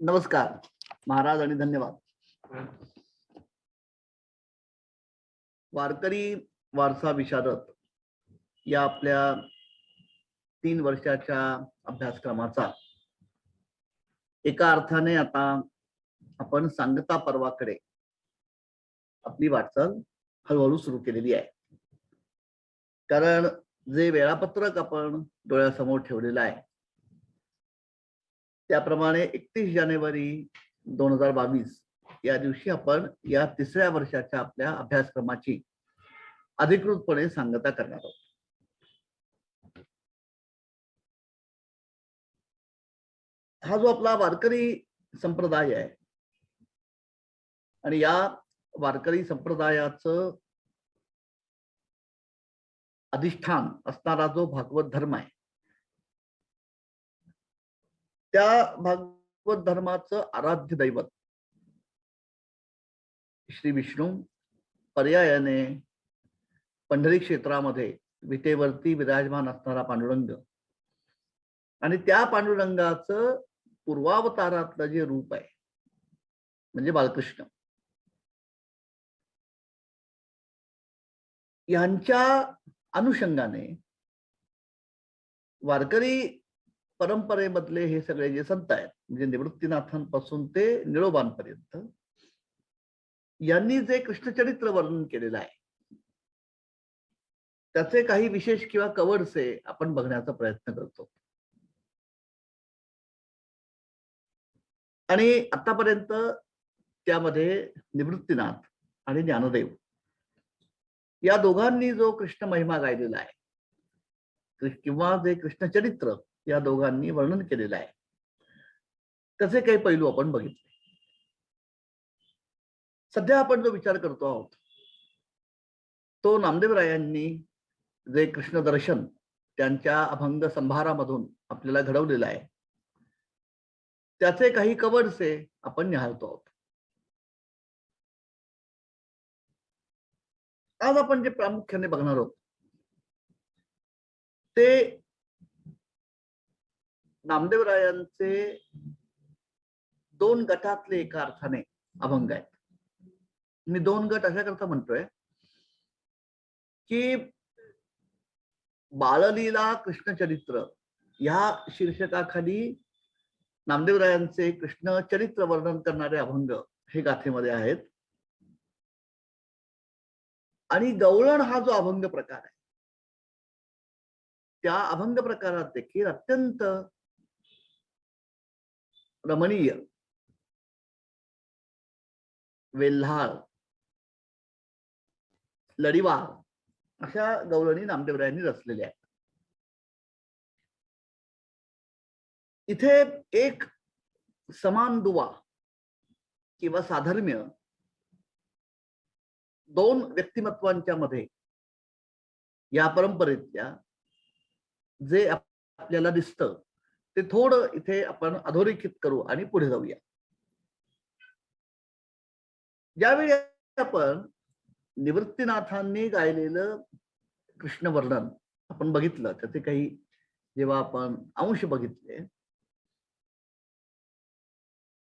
नमस्कार महाराज आणि धन्यवाद. वारकरी वारसा विशारद या आपल्या 3 वर्षाच्या अभ्यासक्रमाचा एका अर्थाने आता आपण सांगता पर्वाकडे आपली वाटचाल हळूहळू सुरू केलेली आहे. कारण जे वेळापत्रक आपण डोळ्यासमोर ठेवलेलं आहे त्याप्रमाणे 31 जानेवारी 2022 या दिवशी आपण या 3ऱ्या वर्षाच्या आपल्या अभ्यासक्रमाची अधिकृतपणे सांगता करणार आहोत. हा जो आपला वारकरी संप्रदाय आहे आणि या वारकरी संप्रदायाचं अधिष्ठान असणारा जो भागवत धर्म आहे त्या भागवत धर्माचं आराध्य दैवत श्री विष्णू, पर्यायाने पंढरी क्षेत्रामध्ये विटेवरती विराजमान असणारा पांडुरंग आणि त्या पांडुरंगाचं पूर्वावतारातलं जे रूप आहे म्हणजे बालकृष्ण, यांच्या अनुषंगाने वारकरी परंपरेमधले हे सगळे जे संत आहेत म्हणजे निवृत्तीनाथांपासून ते निळोबांपर्यंत यांनी जे कृष्णचरित्र वर्णन केलेलं आहे त्याचे काही विशेष किंवा कवरचे आपण बघण्याचा प्रयत्न करतो. आणि आतापर्यंत त्यामध्ये निवृत्तीनाथ आणि ज्ञानदेव या दोघांनी जो कृष्ण महिमा गायलेला आहे किंवा जे कृष्णचरित्र या दोघांनी वर्णन केलेलं आहे त्याचे काही पैलू आपण बघितले. सध्या आपण जो विचार करतो आहोत तो नामदेवरायांनी जे कृष्ण दर्शन त्यांच्या अभंग संभारामधून आपल्याला घडवलेलं आहे त्याचे काही कवरचे आपण निहाळतो आहोत. आज आपण जे प्रामुख्याने बघणार आहोत ते नामदेवरायांचे 2 गटातले एका अर्थाने अभंग आहेत. मी 2 गट अशा करता म्हणतोय की बाललीला कृष्णचरित्र या शीर्षकाखाली नामदेवरायांचे कृष्ण चरित्र वर्णन करणारे अभंग हे गाथेमध्ये आहेत आणि गवळण हा जो अभंग प्रकार आहे त्या अभंग प्रकारात देखील अत्यंत रमणीय, वेल्हाळ, लढीवार अशा गवळणी नामदेवरायांनी रचलेल्या आहेत. इथे एक समान दुवा किंवा साधर्म्य 2 व्यक्तिमत्वांच्या मध्ये या परंपरेतल्या जे आपल्याला दिसतं ते थोडं इथे आपण अधोरेखित करू आणि पुढे जाऊया. ज्यावेळी आपण निवृत्तीनाथांनी गायलेलं कृष्ण वर्णन आपण बघितलं त्याचे काही जेव्हा आपण अंश बघितले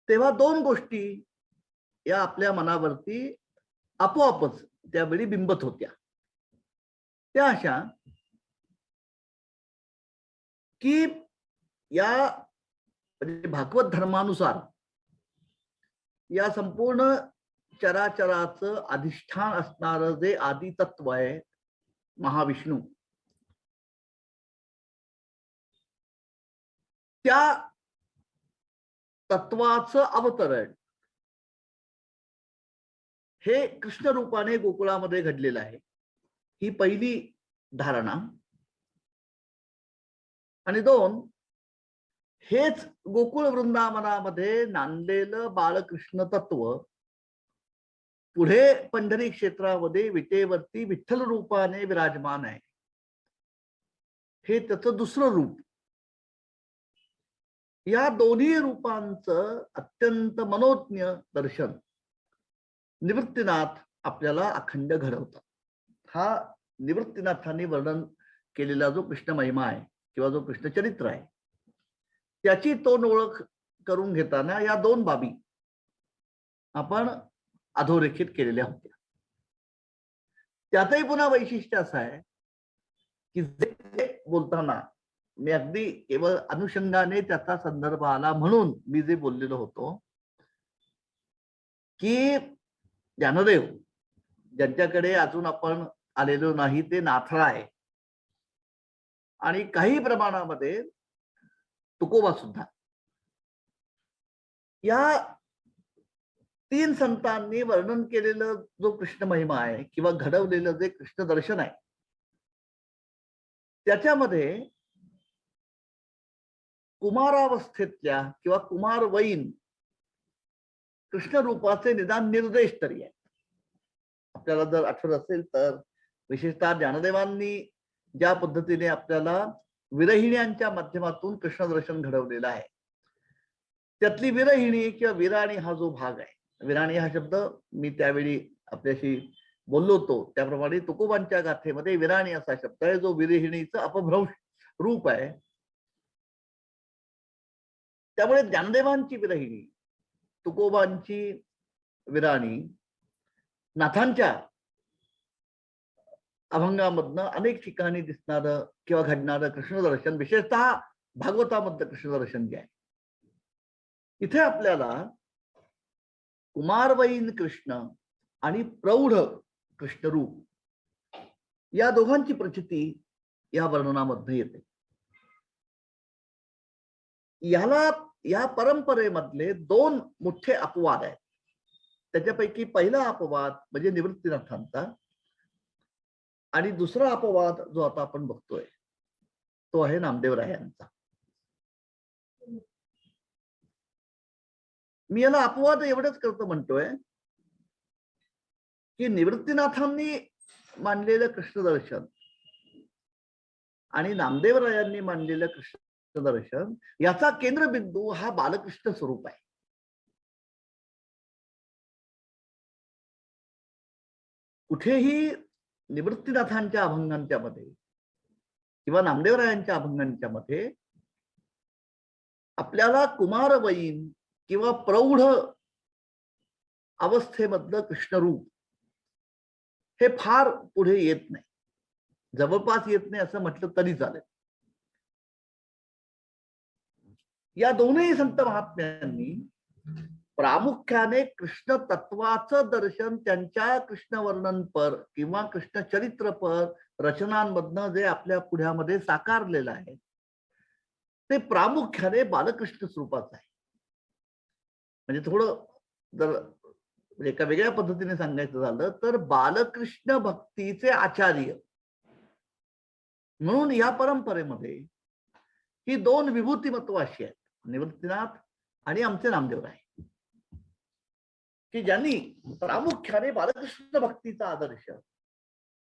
तेव्हा 2 गोष्टी या आपल्या मनावरती आपोआपच त्यावेळी बिंबत होत्या. त्या अशा की या म्हणजे भागवत धर्मानुसार या संपूर्ण चराचराचं अधिष्ठान असणारं जे आदि तत्व आहे महाविष्णू त्या तत्वाचं अवतरण हे कृष्ण रूपाने गोकुळामध्ये घडलेलं आहे. ही पहिली धारणा. आणि 2 हेच गोकुळ वृंदावनामध्ये नांदलेलं बाळकृष्ण तत्व पुढे पंढरी क्षेत्रामध्ये विटेवरती विठ्ठल रूपाने विराजमान आहे. हे त्याचं दुसरं रूप. या दोन्ही रूपांचं अत्यंत मनोज्ञ दर्शन निवृत्तीनाथ आपल्याला अखंड घडवतात. हा निवृत्तीनाथांनी वर्णन केलेला जो कृष्ण महिमा आहे किंवा जो कृष्ण चरित्र आहे त्याची तोंड ओळख करून घेताना या दोन बाबी आपण अधोरेखित केलेल्या होत्या. त्यातही पुन्हा वैशिष्ट्य असं आहे की जे बोलताना मी अगदी केवळ अनुषंगाने त्याचा संदर्भ आला म्हणून मी जे बोललेलो होतो की ज्ञानदेव ज्यांच्याकडे अजून आपण आलेलो नाही ते नाथळा आहे आणि काही प्रमाणामध्ये तुकोबा सुद्धा, या तीन संतांनी वर्णन केलेलं जो कृष्ण महिमा आहे किंवा घडवलेलं जे कृष्ण दर्शन आहे त्याच्यामध्ये कुमारावस्थेतल्या किंवा कुमारवयीन कृष्ण रूपाचे निदान निर्देश तरी आहे. आपल्याला जर आठवत असेल तर विशेषतः ज्ञानदेवांनी ज्या पद्धतीने आपल्याला विरहिण्यांच्या माध्यमातून कृष्ण दर्शन घडवलेलं आहे त्यातली विरहिणी किंवा विराणी हा जो भाग आहे, विराणी हा शब्द मी त्यावेळी आपल्याशी बोललो होतो त्याप्रमाणे तुकोबांच्या गाथेमध्ये विराणी असा शब्द आहे जो विरहिणीचं अपभ्रंश रूप आहे. त्यामुळे ज्ञानदेवांची विरहिणी, तुकोबांची विराणी, नाथांच्या अभंगामधनं अनेक ठिकाणी दिसणारं किंवा घडणारं कृष्णदर्शन, विशेषतः भागवतामधलं कृष्णदर्शन जे आहे, इथे आपल्याला कुमारवयीन कृष्ण आणि प्रौढ कृष्णरूप या दोघांची प्रचिती या वर्णनामध्ये येते. या परंपरेमधले दोन मोठे अपवाद आहेत. त्याच्यापैकी पहिला अपवाद म्हणजे निवृत्तीनाथांचा आणि दुसरा अपवाद जो आता आपण बघतोय तो आहे नामदेवरायांचा. मी याला अपवाद एवढंच करतो म्हणतोय की निवृत्तीनाथांनी मांडलेलं कृष्णदर्शन आणि नामदेवरायांनी मांडलेलं कृष्णदर्शन याचा केंद्रबिंदू हा बालकृष्ण स्वरूप आहे. कुठेही निवृत्तीनाथांच्या अभंगांच्या मध्ये किंवा नामदेवरायांच्या अभंगांच्या मध्ये आपल्याला कुमारवयीन किंवा प्रौढ अवस्थेमधलं कृष्णरूप हे फार पुढे येत नाही, जवळपास येत नाही असं म्हटलं तरी चालेल. या दोन्ही संत महात्म्यांनी प्रामुख्याने कृष्ण तत्वाचं दर्शन त्यांच्या कृष्ण वर्णनपर किंवा कृष्ण चरित्रपर रचनांमधनं जे आपल्या पुढ्यामध्ये साकारलेलं आहे ते प्रामुख्याने बालकृष्ण स्वरूपाचं आहे. म्हणजे थोडं जर एका वेगळ्या पद्धतीने सांगायचं झालं तर बालकृष्ण भक्तीचे आचार्य म्हणून या परंपरेमध्ये ही दोन विभूतिमत्व अशी आहेत, निवृत्तीनाथ आणि आमचे नामदेवराय, की ज्यांनी प्रामुख्याने बालकृष्ण भक्तीचा आदर्श,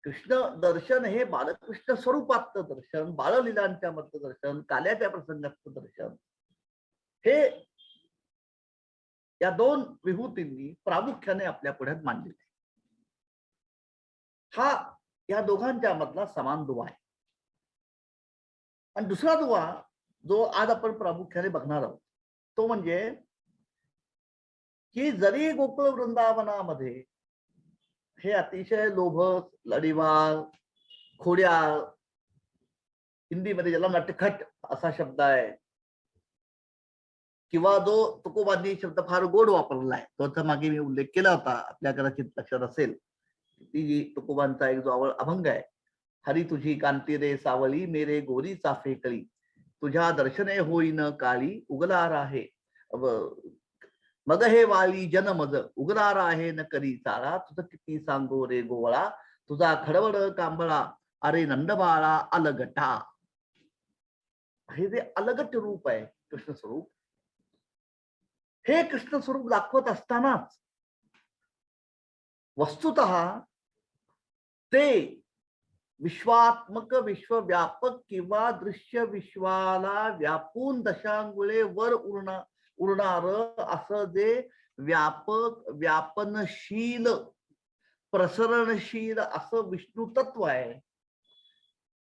कृष्ण दर्शन हे बालकृष्ण स्वरूपातलं दर्शन, बाललीलांच्या मधलं दर्शन, काल्याच्या प्रसंगातलं दर्शन, हे या दोन विभूतींनी प्रामुख्याने आपल्या पुढ्यात मांडलेले. हा या दोघांच्या मधला समान दुवा आहे. आणि दुसरा दुवा जो आज आपण प्रामुख्याने बघणार आहोत तो म्हणजे की जरी गोकुळ वृंदावनामध्ये हे अतिशय लोभक, लढीवाळ, खोड्याळ, हिंदीमध्ये ज्याला नटखट असा शब्द आहे किंवा जो तुकोबांनी शब्द फार गोड वापरलाय तो मागे मी उल्लेख केला होता, आपल्या कदाचित लक्षात असेल. ती जी तुकोबांचा एक जो अभंग आहे, हरी तुझी कांती रे सावळी मेरे गोरी चाफे कळी, तुझ्या दर्शने होईन काळी उगलार आहे मग हे वाली जन मज उगलार आहे न करी चाळा, तुझं किती सांगो रे गोवळा, तुझा खडवड कांबळा अरे नंदबाळा अलगटा. हे जे अलगट रूप आहे कृष्ण स्वरूप, हे कृष्ण स्वरूप दाखवत असतानाच वस्तुतः ते विश्वात्मक, विश्वव्यापक किंवा दृश्य विश्वाला व्यापून दशांगुळे वर उरणार असं जे व्यापक, व्यापनशील प्रसरणशील असं विष्णू तत्व आहे.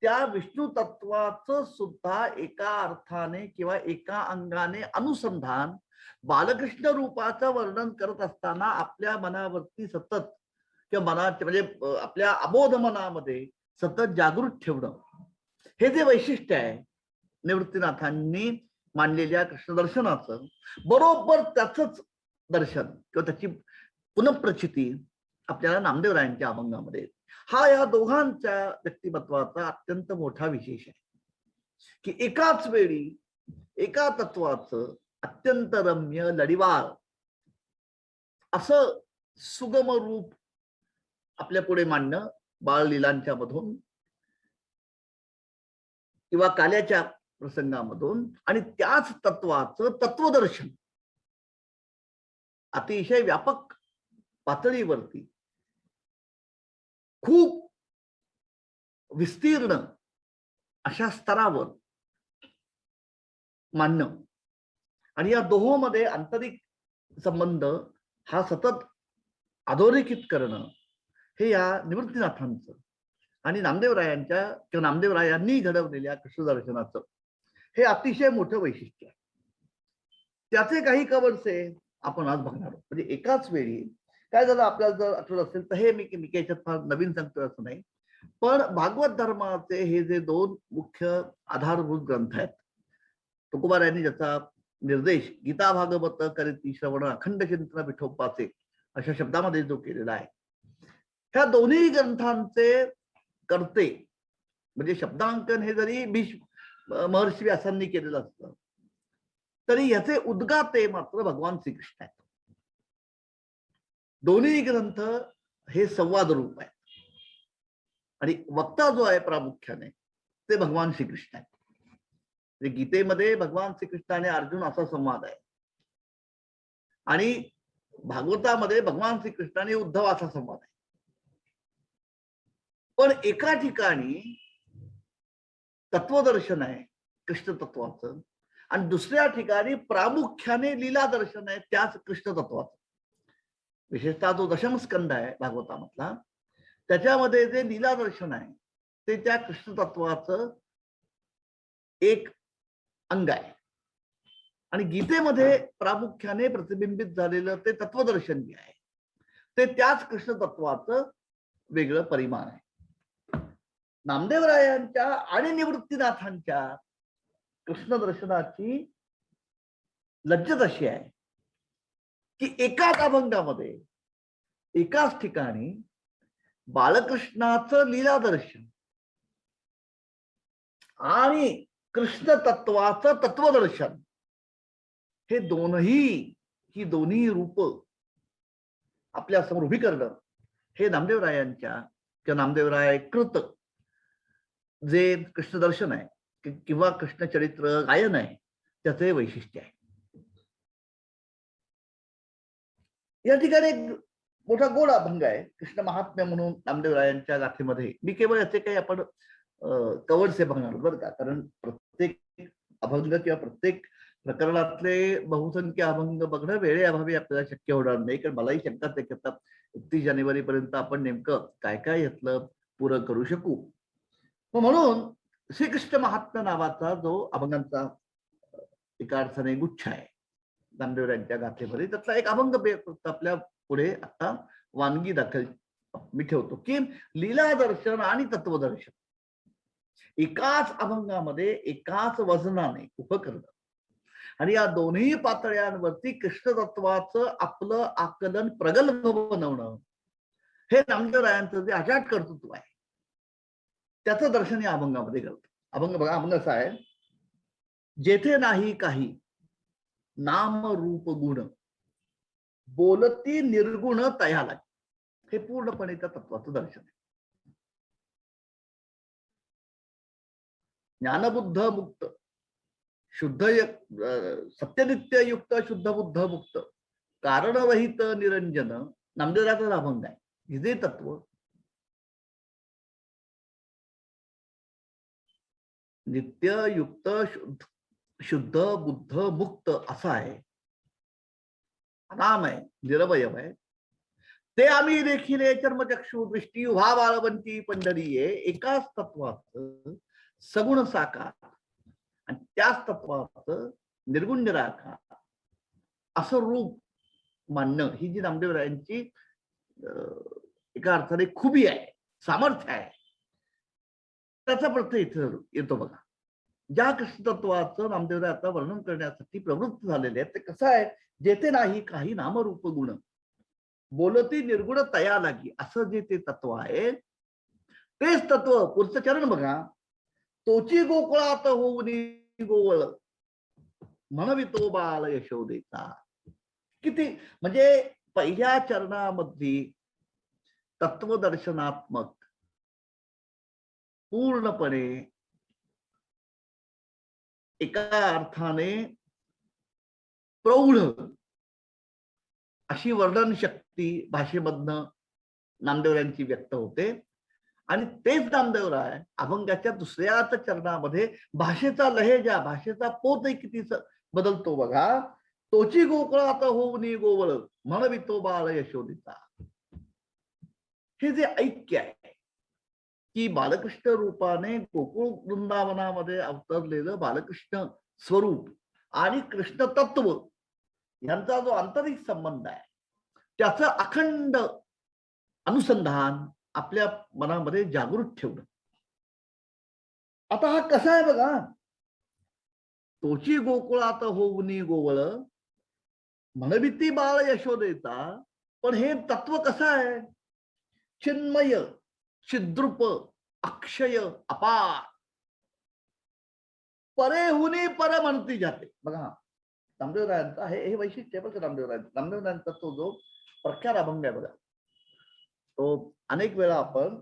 त्या विष्णू तत्वाचं सुद्धा एका अर्थाने किंवा एका अंगाने अनुसंधान बालकृष्ण रूपाचं वर्णन करत असताना आपल्या मनावरती सतत किंवा मनात म्हणजे आपल्या अबोध मनामध्ये सतत जागृत ठेवणं, हे जे वैशिष्ट्य आहे निवृत्तीनाथांनी मांडलेल्या कृष्ण दर्शनाचं, बरोबर त्याच दर्शन किंवा त्याची पुनःप्रचिती आपल्याला नामदेवरायांच्या अभंगामध्ये. हा या दोघांच्या व्यक्तिमत्वाचा अत्यंत मोठा विशेष आहे की एकाच वेळी एका तत्वाचं अत्यंत रम्य लढीवार असं सुगम रूप आपल्या पुढे मांडणं बाळलीलांच्या मधून किंवा काल्याच्या प्रसंगामधून, आणि त्याच तत्वाचं तत्वदर्शन अतिशय व्यापक पातळीवरती खूप विस्तीर्ण अशा स्तरावर मानणं, आणि या दोहोंमध्ये आंतरिक संबंध हा सतत अधोरेखित करणं, हे या निवृत्तीनाथांचं आणि नामदेवरायांच्या किंवा नामदेवरायांनी घडवलेल्या कृष्णदर्शनाचं हे अतिशय मोठं वैशिष्ट्य आहे. त्याचे काही कवर्से आपण आज बघणार आहोत. म्हणजे एकाच वेळी काय झालं, आपल्याला जर आठवत असेल तर हे मी याच्यात फार नवीन सांगतोय असं नाही, पण भागवत धर्माचे हे जे दोन मुख्य आधारभूत ग्रंथ आहेत, तुकोबारायांनी ज्याचा निर्देश गीता भागवत करीती श्रवण अखंड चिंतन विठोबाचे अशा शब्दामध्ये जो केलेला आहे, ह्या दोन्ही ग्रंथांचे करते म्हणजे शब्दांकन हे जरी महर्षी व्यासांनी केलेलं असतं तरी याचे उद्गाते मात्र भगवान श्रीकृष्ण आहेत. दोन्ही ग्रंथ हे संवाद रूप आहेत आणि वक्ता जो आहे प्रामुख्याने ते भगवान श्रीकृष्ण आहेत. म्हणजे गीतेमध्ये भगवान श्रीकृष्ण आणि अर्जुन असा संवाद आहे आणि भागवतामध्ये भगवान श्रीकृष्ण आणि उद्धव असा संवाद आहे. पण एका ठिकाणी तत्वदर्शन आहे कृष्ण तत्वाचं आणि दुसऱ्या ठिकाणी प्रामुख्याने लीला दर्शन आहे त्याच कृष्ण तत्वाचं. विशेषतः जो दशम स्कंद आहे भागवतामधला, त्याच्यामध्ये जे लीला दर्शन आहे ते त्या कृष्ण तत्वाचं एक अंग आहे आणि गीतेमध्ये प्रामुख्याने प्रतिबिंबित झालेलं ते तत्वदर्शन जे आहे ते त्याच कृष्ण तत्वाचं वेगळं परिमाण आहे. नामदेवरायांच्या आणि निवृत्तीनाथांच्या कृष्ण दर्शनाची लज्जत अशी आहे की एकाच अभंगामध्ये एकाच ठिकाणी बालकृष्णाचं लीला दर्शन आणि कृष्ण तत्वाचं तत्वदर्शन हे ही दोन्ही रूप आपल्या समोर उभी करणं, हे नामदेवरायांच्या किंवा नामदेवराय कृत जे कृष्ण दर्शन आहे किंवा कृष्ण चरित्र गायन आहे त्याचे वैशिष्ट्य आहे. या ठिकाणी एक मोठा गोड अभंग आहे कृष्ण महात्म्य म्हणून नामदेवरायांच्या गाथेमध्ये. मी केवळ याचे काही आपण कवर्से बघणार बरं का, कारण प्रत्येक अभंग किंवा प्रत्येक प्रकरणातले बहुसंख्य अभंग बघणं वेळेअभावी आपल्याला शक्य होणार नाही, कारण मलाही शंकाच आहे की आता 31 जानेवारी पर्यंत आपण नेमकं काय काय यातलं पुरं करू शकू. म्हणून श्रीकृष्ण महात्म्य नावाचा जो अभंगांचा एका अर्थाने गुच्छ आहे नामदेवरायांच्या गाथेमध्ये, त्यातला एक अभंग आपल्या पुढे आता वानगी दाखल मी ठेवतो की लीला दर्शन आणि तत्वदर्शन एकाच अभंगामध्ये एकाच वजनाने उभं करणं आणि या दोन्ही पातळ्यांवरती कृष्ण तत्वाचं आपलं आकलन प्रगल्भ बनवणं, हे नामदेवरायांचं जे अजाट कर्तृत्व आहे त्याचं दर्शन या अभंगामध्ये करतं. अभंग बघा, अभंग असा आहे, जेथे नाही काही नाम रूप गुण बोलती निर्गुण तया लागे. हे पूर्णपणे त्या तत्वाचं दर्शन आहे. ज्ञानबुद्ध मुक्त शुद्ध सत्यनित्य युक्त शुद्ध बुद्ध मुक्त कारणरहित निरंजन नामदेवरायांचा अभंग आहे. हे तत्व नित्य युक्त शुद्ध बुद्ध मुक्त असं आहे. नाम आहे, निरवयव आहे, ते आम्ही देखील चर्मचक्षु दृष्टी उभा बाळवंती पंढरीये, एकाच तत्वाचं सगुण साकार आणि त्याच तत्वाचं निर्गुण निराकार असं रूप मानणं ही जी नामदेवरायांची एका अर्थाने खुबी आहे, सामर्थ्य आहे. त्याचा अर्थ इथे येतो बघा. ज्या कृष्ण तत्वाचं नामदेवराय आता वर्णन करण्यासाठी प्रवृत्त झालेले आहेत ते कसं आहे, जेथे नाही काही नामरूप गुण बोलती निर्गुण तया लागी, असं जे ते तत्व आहे तेच तत्व. पुढचं चरण बघा. तोची गोकुळात होऊन गोवळ म्हणवितो बाल यशोदेचा. किती म्हणजे पहिल्या चरणामध्ये तत्वदर्शनात्मक पूर्णपणे एका अर्थाने प्रौढ अशी वर्णन शक्ती भाषेमधनं नामदेवरायांची व्यक्त होते. आणि तेच नामदेवराय अभंगाच्या दुसऱ्याच चरणामध्ये भाषेचा लहेजा, भाषेचा पोत किती बदलतो बघा. तोची गोकुळात होऊन गोवळ म्हणवितो बाळ यशोदेचा. हे जे ऐक्य आहे की बालकृष्ण रूपाने गोकुळ वृंदावनामध्ये अवतरलेलं बालकृष्ण स्वरूप आणि कृष्ण तत्व यांचा जो आंतरिक संबंध आहे त्याचं अखंड अनुसंधान आपल्या मनामध्ये जागृत ठेवणं. आता हा कसा आहे बघा. तोची गोकुळात होऊन गोवळ म्हणविती बाळ यशोदेचा. पण हे तत्व कसं आहे, चिन्मय, चिद्रूप, अक्षय, अपार, परेहुनी पर म्हणती जाते. बघा नामदेवरायांचा हे वैशिष्ट्य बघा. नामदेवरायांचा तो जो प्रख्यात अभंग आहे बघा, तो अनेक वेळा आपण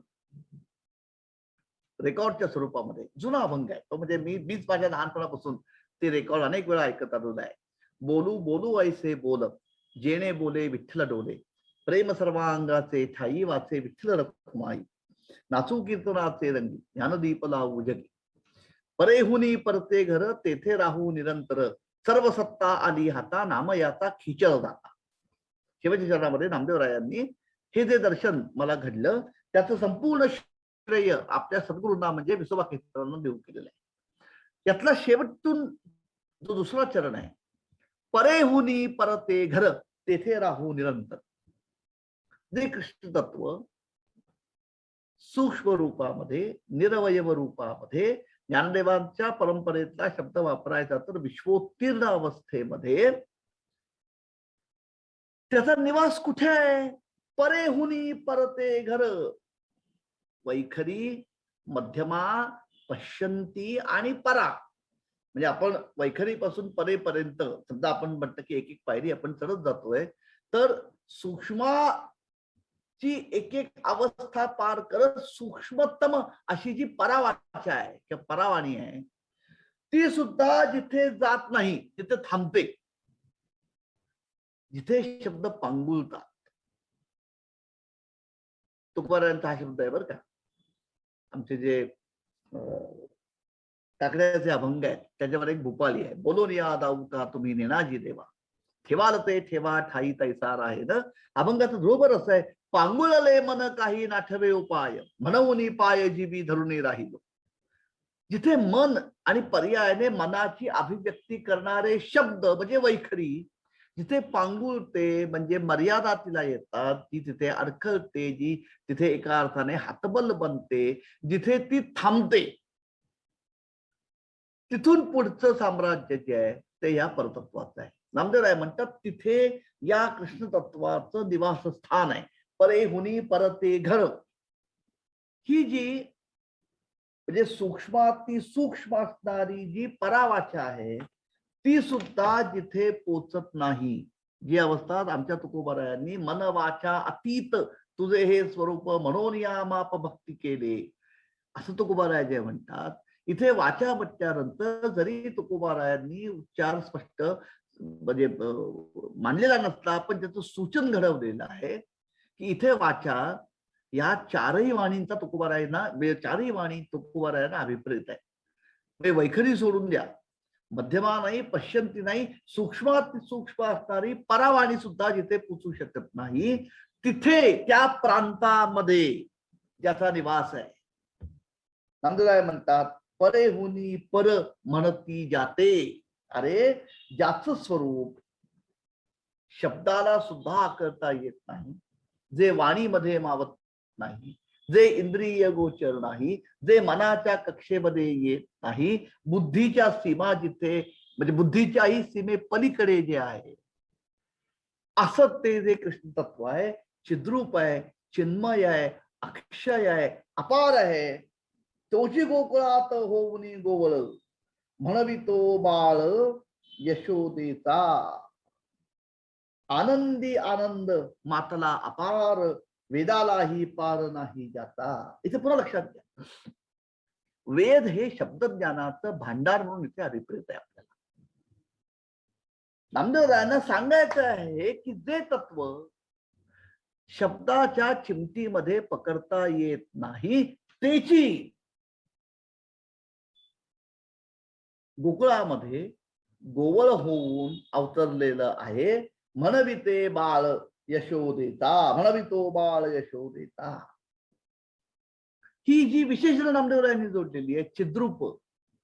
रेकॉर्डच्या स्वरूपामध्ये जुना अभंग आहे तो. म्हणजे मीच माझ्या लहानपणापासून ते रेकॉर्ड अनेक वेळा ऐकत आलेला आहे. बोलू बोलू ऐसे बोल जेणे बोले विठ्ठल डोले, प्रेम सर्वांगाचे ठाई वाचे विठ्ठल रखुमाई, नाचू कीर्तनाचे रंगी ज्ञानदीप लावू जगी, परेहुनी परते घर तेथे राहू निरंतर, सर्व सत्ता आली हाता नाम याचा खिचळ जाता. शेवटच्या चरणामध्ये नामदेवरायांनी हे जे दर्शन मला घडलं त्याचं संपूर्ण श्रेय आपल्या सद्गुरूंना म्हणजे विसोबा केसरांना देऊ केलेलं आहे. यातला शेवटून जो दुसरा चरण आहे, परेहुनी परते घर तेथे राहू निरंतर. जे कृष्ण तत्व सूक्ष्म रूपामध्ये निरवयव रूपामध्ये ज्ञानदेवांच्या परंपरेतला शब्द वापरायचा तर विश्वोत्तीर्ण अवस्थेमध्ये त्याचा निवास कुठे आहे. परेहुनी परते घर, वैखरी, मध्यमा, पश्यंती आणि परा. म्हणजे आपण वैखरीपासून परेपर्यंत समजा आपण म्हणतो की एक एक पायरी आपण चढत जातोय, तर सूक्ष्माची एक एक अवस्था पार करत सूक्ष्मतम अशी जी परावाचा आहे किंवा परावाणी आहे ती सुद्धा जिथे जात नाही तिथे थांबते, जिथे शब्द पांगुळतात. तुकोबारायांचा हा शब्द आहे बरं का. आमचे जे टाकड्याचे अभंग आहेत त्याच्यावर एक भूपाली आहे. बोलून या दाऊका तुम्ही नेनाजी देवा, ठेवाल ते ठेवा ठाई तैसा राहे न. अभंगाचं बरोबर असं आहे, पांगुळले मन काही नाठवे उपाय, म्हणून पाय जीवी धरुणी राहिलो. जिथे मन आणि पर्यायाने मनाची अभिव्यक्ती करणारे शब्द म्हणजे वैखरी जिथे पांगुळते म्हणजे मर्यादा तिला येतात, ती तिथे अडखळते, जी तिथे एका अर्थाने हातबल बनते, जिथे ती थांबते, तिथून पुढचं साम्राज्य जे आहे ते या परतत्वाचं आहे. नामदेवराय म्हणतात तिथे या कृष्ण तत्वाचं निवासस्थान आहे. परेहुनी परते घर ही जी म्हणजे सूक्ष्माती सूक्ष्म असणारी जी परावाचा आहे ती सुद्धा जिथे पोचत नाही, जी अवस्था आमच्या तुकोबारायांनी मन वाचा अतीत तुझे हे स्वरूप म्हणून या माप भक्ती केले असं तुकोबाराय जे म्हणतात. इथे वाचा म्हटल्यानंतर जरी तुकोबारायांनी उच्चार स्पष्ट म्हणजे मानलेला नसला पण त्याचं सूचन घडवलेलं आहे की इथे वाचा या चारही वाणींचा तुकोबारायांना चारही वाणी तुकोबारायांना अभिप्रेत आहे. म्हणजे वैखरी सोडून द्या, मध्यमा नाही, पश्यंती नाही, सूक्ष्मात सूक्ष्म असणारी परावाणी सुद्धा जिथे पोचू शकत नाही तिथे त्या प्रांतामध्ये ज्याचा निवास आहे. नामदेवराय म्हणतात परे हुनी पर म्हणती जाते. अरे ज्याचं स्वरूप शब्दाला सुद्धा आकळता येत नाही, जे वाणीमध्ये मावत नाही, जे इंद्रिय गोचर नाही, जे मनाच्या कक्षेमध्ये येत नाही, बुद्धीच्या सीमा जिथे म्हणजे बुद्धीच्याही सीमे पलीकडे जे आहे असं ते जे कृष्ण तत्व आहे, चिद्रूप आहे, चिन्मय आहे, अक्षय आहे, अपार आहे. तोची गोकुळात होऊनी गोवळ म्हणवितो बाळ यशोदेचा. आनंदी आनंद मातला अपार वेदालाही पार नाही जाता. इथे पुन्हा लक्षात घ्या, वेद हे शब्दज्ञानाचं भांडार म्हणून इथे अभिप्रेत आहे. आपल्याला नामदेवरायांना सांगायचं आहे की जे तत्व शब्दाच्या चिमटीमध्ये पकडता येत नाही त्याची गोकुळामध्ये गोवळ होऊन अवतरलेलं आहे. म्हणविते बाळ यशोदेता, म्हणवितो बाळ यशोदेता. ही जी विशेषण नामदेवरायांनी जोडलेली आहे, चिद्रूप,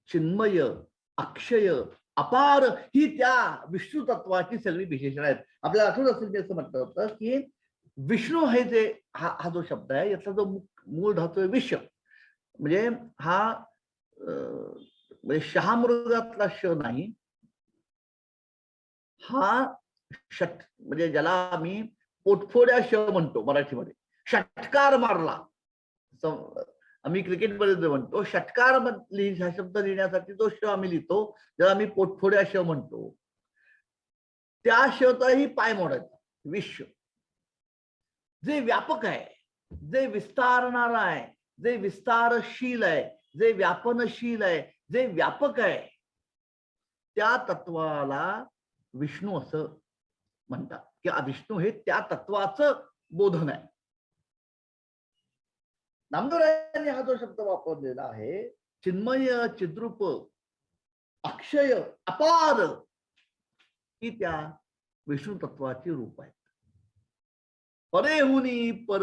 चिन्मय, अक्षय, अपार, ही त्या विष्णू तत्वाची सगळी विशेषण आहेत. आपल्याला आठवत असेल मी असं म्हटलं होतं की विष्णू हे जे हा जो शब्द आहे याचा जो मूळ धातू आहे विश्व, म्हणजे हा म्हणजे शहामृगातला श नाही, हा षट म्हणजे ज्याला आम्ही पोटफोड्या श म्हणतो मराठीमध्ये, षटकार मारला. आम्ही क्रिकेटमध्ये म्हणतो षटकार हा शब्द लिहिण्यासाठी जो श आम्ही लिहितो ज्याला आम्ही पोटफोड्या श म्हणतो, त्या शचाही पाय मोडायचा. विश्व जे व्यापक आहे, जे विस्तारणारा आहे, जे विस्तारशील आहे, जे व्यापनशील आहे, जे व्यापक आहे, त्या तत्वाला विष्णू असं म्हणतात की विष्णू हे त्या तत्वाचं बोधन आहे. नामदेवरायांनी हा जो शब्द वापरलेला आहे चिन्मय, चिद्रूप, अक्षय, अपार, ही त्या विष्णू तत्वाची रूप आहेत. परेहुनी पर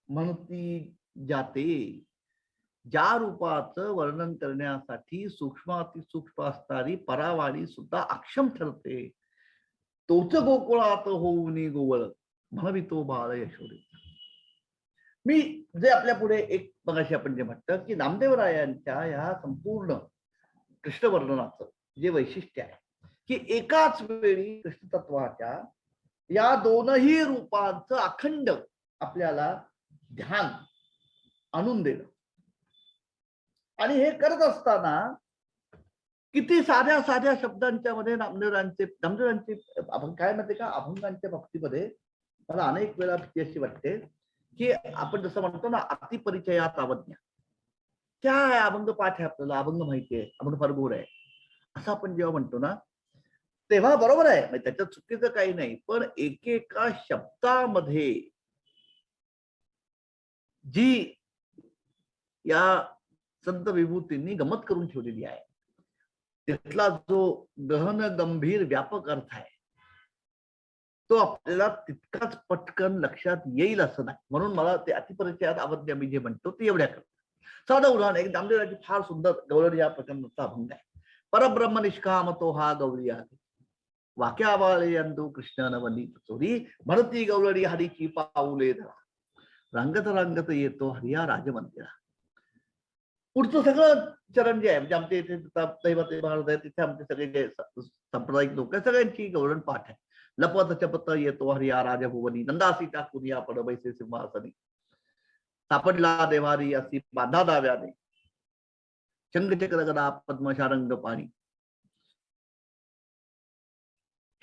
म्हणती जाते. ज्या रूपाचं वर्णन करण्यासाठी सूक्ष्मातिसूक्ष्म असणारी परावाणी सुद्धा अक्षम ठरते. तोच गोकुळात होऊनी गोवळ म्हणवितो बाळ यशोदे. मी जे आपल्या पुढे एक मगाशी आपण जे म्हटलं की नामदेवरायांच्या या संपूर्ण कृष्ण वर्णनाचं जे वैशिष्ट्य आहे की एकाच वेळी कृष्ण तत्वाच्या या दोनही रूपांचं अखंड आपल्याला ध्यान आणून देणं. आणि हे करत असताना किती साध्या साध्या शब्दांच्या मध्ये नामदेवरांचे आपण काय म्हणते का अभंगांच्या बाबतीमध्ये मला अनेक वेळा भीती अशी वाटते की आपण जसं म्हणतो ना अतिपरिचयात अवज्ञा. काय अभंग पाठ आहे, आपल्याला अभंग माहिती आहे, अभंग फार गोड आहे असं आपण जेव्हा म्हणतो ना तेव्हा बरोबर आहे, म्हणजे त्याच्यात चुकीचं काही नाही. पण एकेका शब्दामध्ये जी या संत विभूतींनी गमत करून ठेवलेली आहे त्यातला जो गहन गंभीर व्यापक अर्थ आहे तो आपल्याला तितकाच पटकन लक्षात येईल असं नाही. म्हणून मला ते अतिपरिचयात अवज्ञा मी जे म्हणतो ते एवढ्या करतो. साधं उदाहरण, एक नामदेवराची फार सुंदर गवळणी या प्रकरणाचा अभंग आहे. परब्रह्म निष्काम तो हा गवळी आहे, वाक्या वाळे अंदू कृष्ण नवनी चोरी, म्हणती गवळणी हरीची पाऊले धरा, रंगत रंगत येतो हरिया राजमंदिरा. पुढचं सगळं चरण जे आहे म्हणजे आमच्या इथे महाराज आहे तिथे आमचे सगळे जे सांप्रदायिक लोक आहे सगळ्यांची गवळण पाठ आहे. लपत चपत येतो हरिया राजभुवनी, नंदासी टाकून या पड बैसे सिंहासनी, सापडला देवारी असी बाधा दाव्याने, चंगचक्र गदा पद्मशारंग पाणी.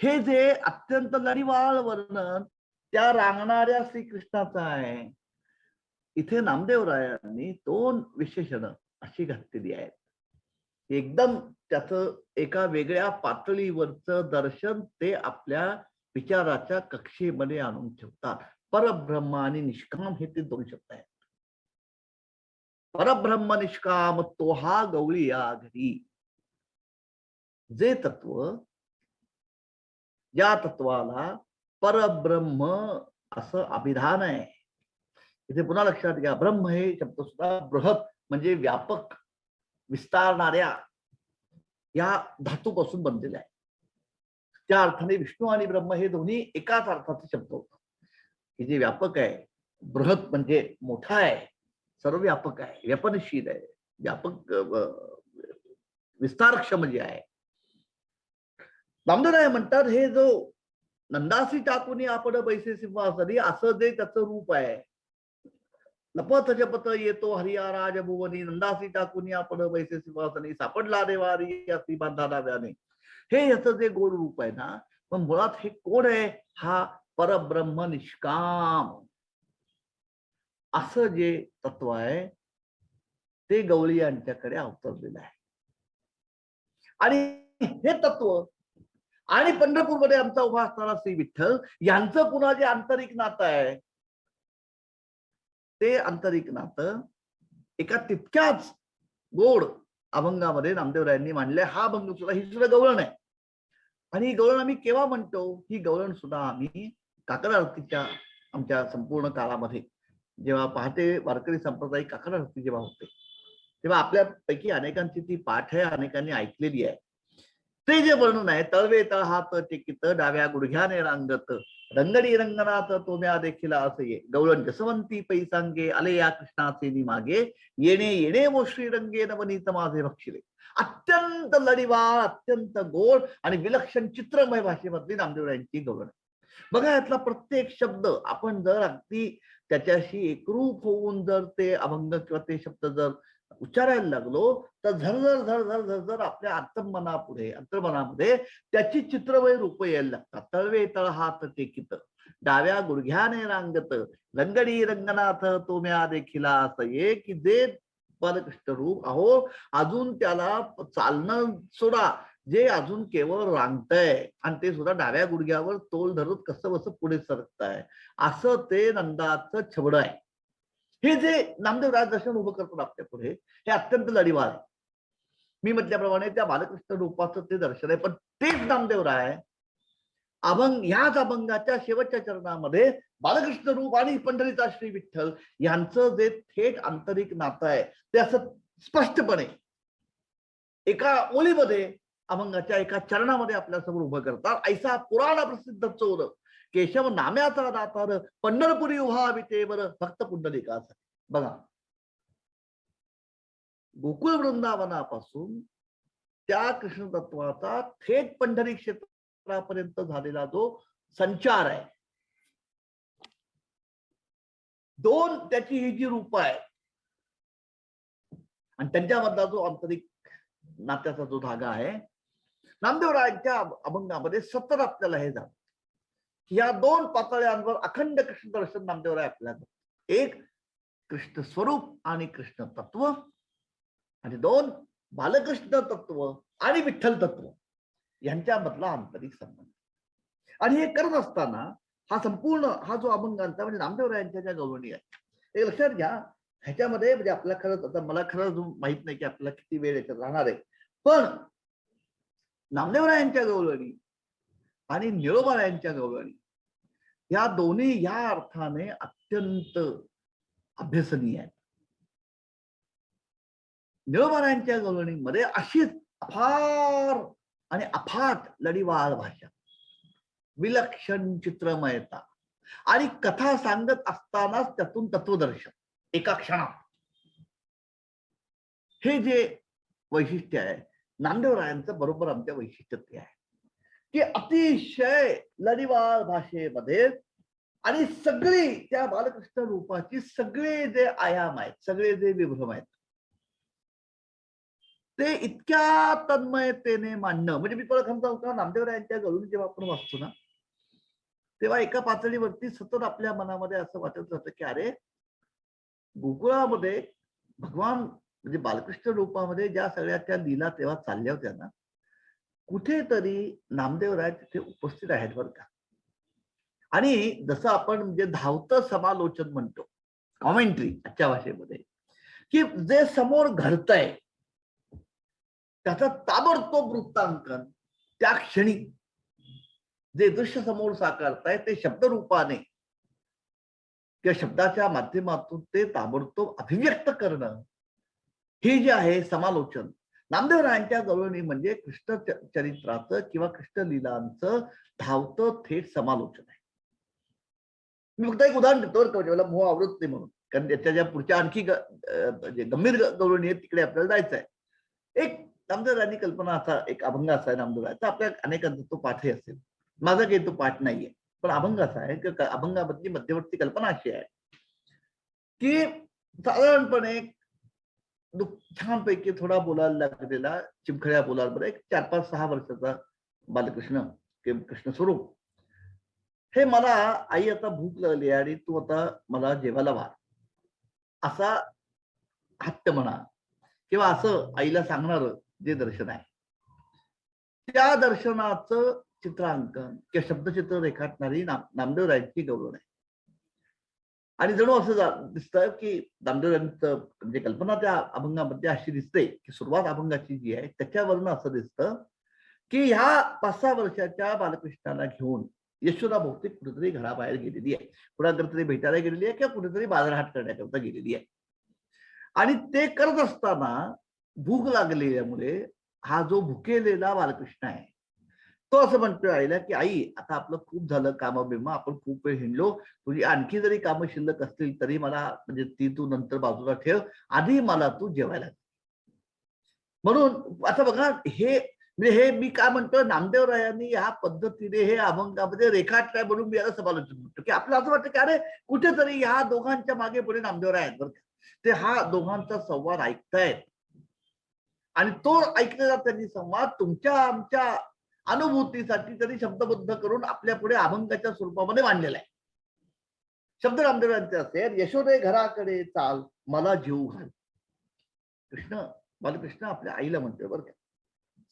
हे जे अत्यंत लढीवाळ वर्णन त्या रांगणाऱ्या श्रीकृष्णाचं आहे. इथे नामदेवरायांनी दोन विशेषण अशी घातलेली आहेत. एकदम त्याचं एका वेगळ्या पातळीवरचं दर्शन ते आपल्या विचाराच्या कक्षेमध्ये आणून ठेवतात. परब्रह्म आणि निष्काम हे ते दोन शब्द आहेत. परब्रह्म निष्काम तो हा गवळी या घरी. जे तत्व, या तत्वाला परब्रह्म असं अभिधान आहे. इथे पुन्हा लक्षात घ्या, ब्रह्म हे शब्द सुद्धा बृहत म्हणजे व्यापक, विस्तारणाऱ्या या धातूपासून बनलेले आहे. त्या अर्थाने विष्णू आणि ब्रह्म हे दोन्ही एकाच अर्थाचे शब्द होतात, की जे व्यापक आहे. बृहत म्हणजे मोठा आहे, सर्वव्यापक आहे, व्यापनशील आहे, व्यापक विस्तारक्षम जे आहे. नामदेवराय म्हणतात, हे जो नंदासी टाकून आपण बैसे सिंहासनी, असं जे त्याचं रूप आहे. लपत जपत येतो हरिया राजभुवनी, नंदासी टाकून आपण बैसे सिंहासनी, सापडला देवारी असी बांधा डाव्याने. हे याचं जे गोड रूप आहे ना, पण मुळात हे कोण आहे? हा परब्रह्म निष्काम असं जे तत्व आहे ते गवळी यांच्याकडे अवतरलेलं आहे. आणि हे तत्व आणि पंढरपूरमध्ये आमचा उभा असणारा श्री विठ्ठल यांचं पुन्हा जे आंतरिक नातं आहे, ते आंतरिक नातं एका तितक्याच गोड अभंगामध्ये नामदेवरायांनी मांडले. हा अभंग सुद्धा, ही सुद्धा गवळण आहे. आणि ही गवळण आम्ही केव्हा म्हणतो? ही गवळण सुद्धा आम्ही काकड आरतीच्या आमच्या संपूर्ण काळामध्ये, जेव्हा पहाटे वारकरी संप्रदाय काकड आरती जेव्हा होते, तेव्हा आपल्यापैकी अनेकांची ती पाठ आहे, अनेकांनी ऐकलेली आहे. ते जे वर्णन आहे, तळवे तळ हात टेकित, डाव्या गुडघ्याने रांगत, रंगडी रंगनाथ तोम्या देखील असे, गवळण जसवंती पैसांगे, आले या कृष्णाचे मागे, येणे येणे मोश्री रंगे, नवनीत माझे बक्षिले. अत्यंत लढीवाळ, अत्यंत गोड आणि विलक्षण चित्रमय भाषेमधली नामदेवरायांची गवळण. बघा, यातला प्रत्येक शब्द आपण जर अगदी त्याच्याशी एकरूप होऊन जर ते अभंग किंवा ते शब्द जर उच्चारायला लागलो, तर झरझर झरझर झरझर आपल्या अंतर्मनामध्ये त्याची चित्रमय रूप यायला लागतात. तळवे तळ हात टेकित, डाव्या गुडघ्याने रांगत, रंगडी रंगनाथ तोम्या देखिला असं ये, की जे बालकृष्ण रूप अहो, अजून त्याला चालणं सोडा, जे अजून केवळ रांगतंय आणि ते सुद्धा डाव्या गुडघ्यावर तोल धरत कसं बस पुढे सरकताय, असं ते नंदाचं छबड आहे. हे जे नामदेवराय दर्शन उभं करतात आपल्या पुढे, हे अत्यंत लढीवाळ आहे. मी म्हटल्याप्रमाणे त्या बालकृष्ण रूपाचं ते दर्शन आहे. पण तेच नामदेवराय ह्याच अभंगाच्या शेवटच्या चरणामध्ये बालकृष्ण रूप आणि पंढरीचा श्री विठ्ठल यांचं जे थेट आंतरिक नातं आहे, ते असं स्पष्टपणे एका ओळीमध्ये, अभंगाच्या एका चरणामध्ये आपल्यासमोर उभं करतात. ऐसा पुराण प्रसिद्ध चोर, केशव नाम्याचा दातार, पंढरपुरी उभा विटेवर भक्त पुंडलिकाचा. बघा, गोकुळ वृंदावनापासून त्या कृष्ण तत्वाचा थेट पंढरी क्षेत्रापर्यंत झालेला जो संचार आहे, दोन त्याची ही जी रूप आहे आणि त्यांच्यामधला जो आंतरिक नात्याचा जो धागा आहे, नामदेवरायांच्या अभंगामध्ये सतत आपल्याला हे जात की या दोन पातळ्यांवर अखंड कृष्ण दर्शन नामदेवराय आपल्याला, एक कृष्ण स्वरूप आणि कृष्ण तत्व, आणि दोन बालकृष्ण तत्व आणि विठ्ठल तत्व यांच्यामधला आंतरिक संबंध. आणि हे करत असताना हा संपूर्ण हा जो अभंगांचा म्हणजे नामदेवरायांच्या ज्या गवळणी आहे, हे लक्षात घ्या. ह्याच्यामध्ये म्हणजे आपल्या खरंच, आता मला खरंच माहित नाही की आपल्याला किती वेळ याच्यात राहणार आहे, पण नामदेवरायांच्या गवळणी आणि निळोबारायांच्या गवळणी या दोन्ही या अर्थाने अत्यंत अभ्यासनीय आहेत. निळोबारायांच्या गवळणीमध्ये अशीच अफार आणि अफाट लढीवाळ भाषा, विलक्षण चित्रमयता आणि कथा सांगत असतानाच त्यातून तत्वदर्शन एका क्षणात, हे जे वैशिष्ट्य आहे नामदेवरायांचं, बरोबर आमच्या वैशिष्ट्य ते आहे की अतिशय लढीवाळ भाषेमध्ये आणि सगळी त्या बालकृष्ण रूपाची सगळे जे आयाम आहेत, सगळे जे विभ्रम आहेत, ते इतक्या तन्मयतेने मांडणं. म्हणजे मी तुला सांगतो का, नामदेवरायांच्या गवळणी जेव्हा आपण वाचतो ना, तेव्हा एका पातळीवरती सतत आपल्या मनामध्ये असं वाटत राहतं की अरे, गोकुळामध्ये भगवान म्हणजे बालकृष्ण रूपामध्ये ज्या सगळ्या त्या लीला तेव्हा चालल्या होत्या ना, कुठेतरी नामदेवराय तिथे उपस्थित आहेत बरं का. आणि जसं आपण म्हणजे धावतं समालोचन म्हणतो, कॉमेंट्री आजच्या भाषेमध्ये, की जे समोर घडतंय त्याचा ताबडतोब वृत्तांकन त्या क्षणी जे दृश्य समोर साकारताय ते शब्दरूपाने किंवा शब्दाच्या माध्यमातून ते ताबडतोब अभिव्यक्त करणं, हे जे आहे समालोचन, नामदेवरायांच्या गवळणी म्हणजे कृष्ण चरित्राचं किंवा कृष्ण लीलांचं धावतं थेट समालोचन आहे. मी फक्त एक उदाहरण देतो, मला मोह आवडत नाही म्हणून, कारण त्याच्या ज्या पुढच्या आणखी गंभीर गवळणी आहेत तिकडे आपल्याला जायचं आहे. एक नामदेवरायांनी कल्पना असा एक अभंग असा आहे नामदेवरायांचा, आपल्या अनेकांचा तो पाठही असेल, माझा काही तो पाठ नाहीये, पण अभंग असा आहे की अभंगामधली मध्यवर्ती कल्पना अशी आहे की साधारणपणे छानपैकी थोडा बोलायला लागलेला चिमखड्या बोलाबरोबर एक 4-5-6 वर्षाचा बालकृष्ण किंवा कृष्ण स्वरूप, हे मला आई आता भूक लागली आणि तू आता मला जेवायला वाढ, असा हट्ट म्हणा किंवा असं आईला सांगणारं जे दर्शन आहे, त्या दर्शनाचं चित्रांकन किंवा शब्दचित्र रेखाटणारी नामदेवरायांची गवळण आहे. आणि जणू असं दिसतं की नामदेवरायांचं म्हणजे कल्पना त्या अभंगामध्ये अशी दिसते की सुरुवात अभंगाची जी आहे त्याच्यावरनं असं दिसतं की ह्या 5-6 वर्षाच्या बालकृष्णाला घेऊन यशोदा बहुतेक कुठेतरी घराबाहेर गेलेली आहे, कुणाकडे तरी भेटायला गेलेली आहे किंवा कुठेतरी बाजारहाट करण्याकरता गेलेली आहे. आणि ते करत असताना भूक लागलेल्यामुळे हा जो भुकेलेला बालकृष्ण आहे तो असं म्हणतोय आईला की आई आता आपलं खूप झालं काम बिम, आपण खूप वेळ हिंडलो, तुझी आणखी जरी कामं शिल्लक असतील तरी मला म्हणजे ती तू नंतर बाजूला ठेव, आधी मला तू जेवायला. म्हणून आता बघा हे म्हणजे हे मी काय म्हणतोय, नामदेवरायांनी ह्या पद्धतीने हे अभंगामध्ये रेखाटलाय म्हणून मी याला समालोचन म्हणतो की आपलं असं वाटतं की अरे कुठेतरी ह्या दोघांच्या मागे पुढे नामदेवराय आहेत बरं, ते हा दोघांचा संवाद ऐकतायत आणि तो ऐकलेला त्यांनी संवाद तुमच्या आमच्या अनुभूतीसाठी त्यांनी शब्दबद्ध करून आपल्या पुढे अभंगाच्या स्वरूपामध्ये मांडलेला आहे. शब्द नामदेवरायांचे असेल, यशोदे घराकडे चाल मला जीव घाल. कृष्ण बालकृष्ण आपल्या आईला म्हणतोय बरं का,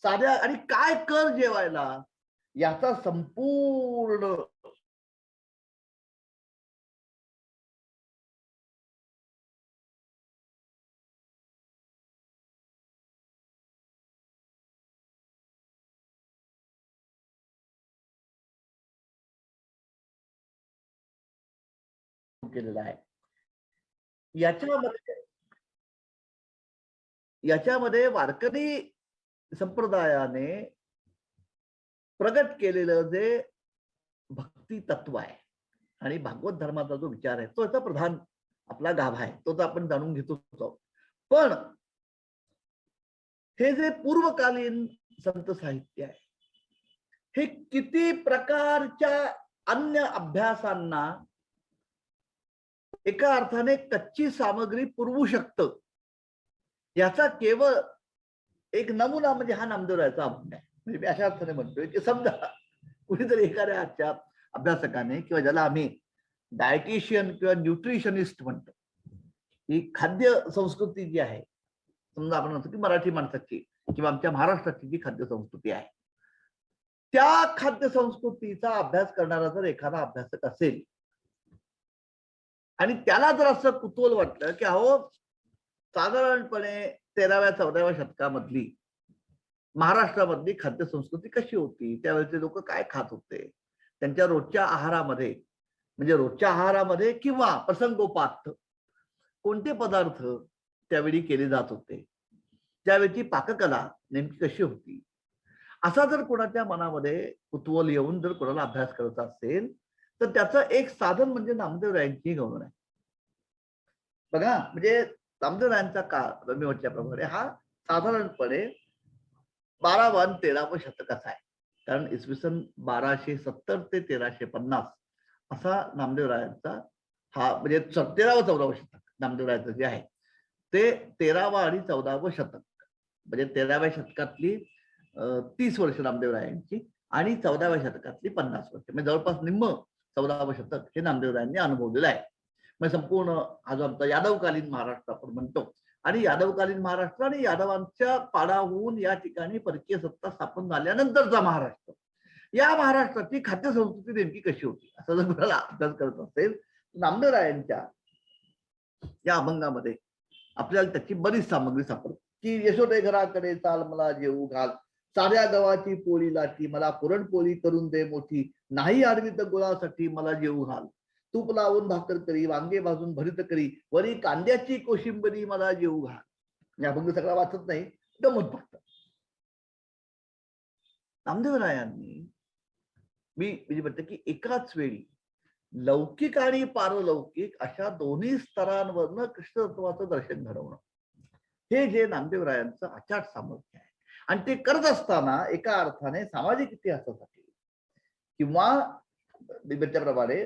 साध्या आणि काय कर जेवायला याचा संपूर्ण केलेला आहे. याच्यामध्ये वारकरी संप्रदायाने प्रगट केलेलं जे भक्ती तत्व आहे आणि भागवत धर्माचा जो विचार आहे तो याचा प्रधान आपला गाभा आहे, तो तर आपण जाणून घेतोच. पण हे जे पूर्वकालीन संत साहित्य आहे हे किती प्रकारच्या अन्य अभ्यासांना एका अर्थाने कच्ची सामग्री पुरवू शकतं याचा केवळ एक नमुना म्हणजे हा नामदेवरायांचा अभंग आहे. म्हणजे मी अशा अर्थाने म्हणतोय की समजा कुणीतरी एखाद्या अभ्यासकाने किंवा ज्याला आम्ही डायटिशियन किंवा न्यूट्रिशनिस्ट म्हणतो, ही खाद्य संस्कृती जी आहे, समजा आपण म्हणतो की मराठी माणसाची किंवा आमच्या महाराष्ट्राची जी खाद्य संस्कृती आहे त्या खाद्य संस्कृतीचा अभ्यास करणारा जर एखादा अभ्यासक असेल आणि त्याला जर असं कुतूहल वाटलं की अहो साधारणपणे 13व्या-14व्या शतकामधली महाराष्ट्रामधली खाद्य संस्कृती कशी होती, त्यावेळेचे लोक काय खात होते, त्यांच्या रोजच्या आहारामध्ये म्हणजे रोजच्या आहारामध्ये किंवा प्रसंगोपात कोणते पदार्थ त्यावेळी केले जात होते, त्यावेळची पाककला नेमकी कशी होती, असा जर कोणाच्या मनामध्ये कुतूहल येऊन जर कोणाला अभ्यास करायचा असेल तर त्याचं एक साधन म्हणजे नामदेवरायांची गवळण आहे. बघा म्हणजे नामदेवरायांचा काळ मी म्हटल्याप्रमाणे हा साधारणपणे 12व आणि 13व शतकाचा आहे, कारण इसवी सन 1270 ते 1350 असा नामदेवरायांचा हा म्हणजे 13व-14व शतक नामदेवरायांचं जे आहे ते 13व आणि 14व शतक म्हणजे 13व्या शतकातली 30 वर्ष नामदेवरायांची आणि 14व्या शतकातली 50 वर्ष म्हणजे जवळपास निम्म 14व शतक हे नामदेवरायांनी अनुभवलेलं आहे. म्हणजे संपूर्ण हा जो आमचा यादवकालीन महाराष्ट्र आपण म्हणतो आणि यादवकालीन महाराष्ट्र आणि यादवांच्या पाडावून या ठिकाणी परकीय सत्ता स्थापन झाल्यानंतरचा महाराष्ट्र, या महाराष्ट्राची खाद्य संस्कृती नेमकी कशी होती असं जर कोणाला अभ्यास करत असेल नामदेवरायांच्या या अभंगामध्ये आपल्याला त्याची बरीच सामग्री सापडते की यशोदे घराकडे चाल मला जेवू घाल, साऱ्या गव्हाची पोळी लाटी मला पुरणपोळी करून दे मोठी, नाही आडवीत गुळासाठी मला जेवू घाल, तूप लावून भाकर करी, वांगे भाजून भरीत करी, वरी कांद्याची कोशिंबरी मला जेऊ घाल. अभंग सगळा वाचत नाही, गमत फक्त. नामदेवरायांनी मी म्हणजे म्हणते की एकाच वेळी लौकिक आणि पारलौकिक अशा दोन्ही स्तरांवरनं कृष्ण तत्वाचं दर्शन घडवणं, हे जे नामदेवरायांचं अचाट सामर्थ्य आहे. आणि ते करत असताना एका अर्थाने सामाजिक इतिहासासाठी किंवा प्रमाणे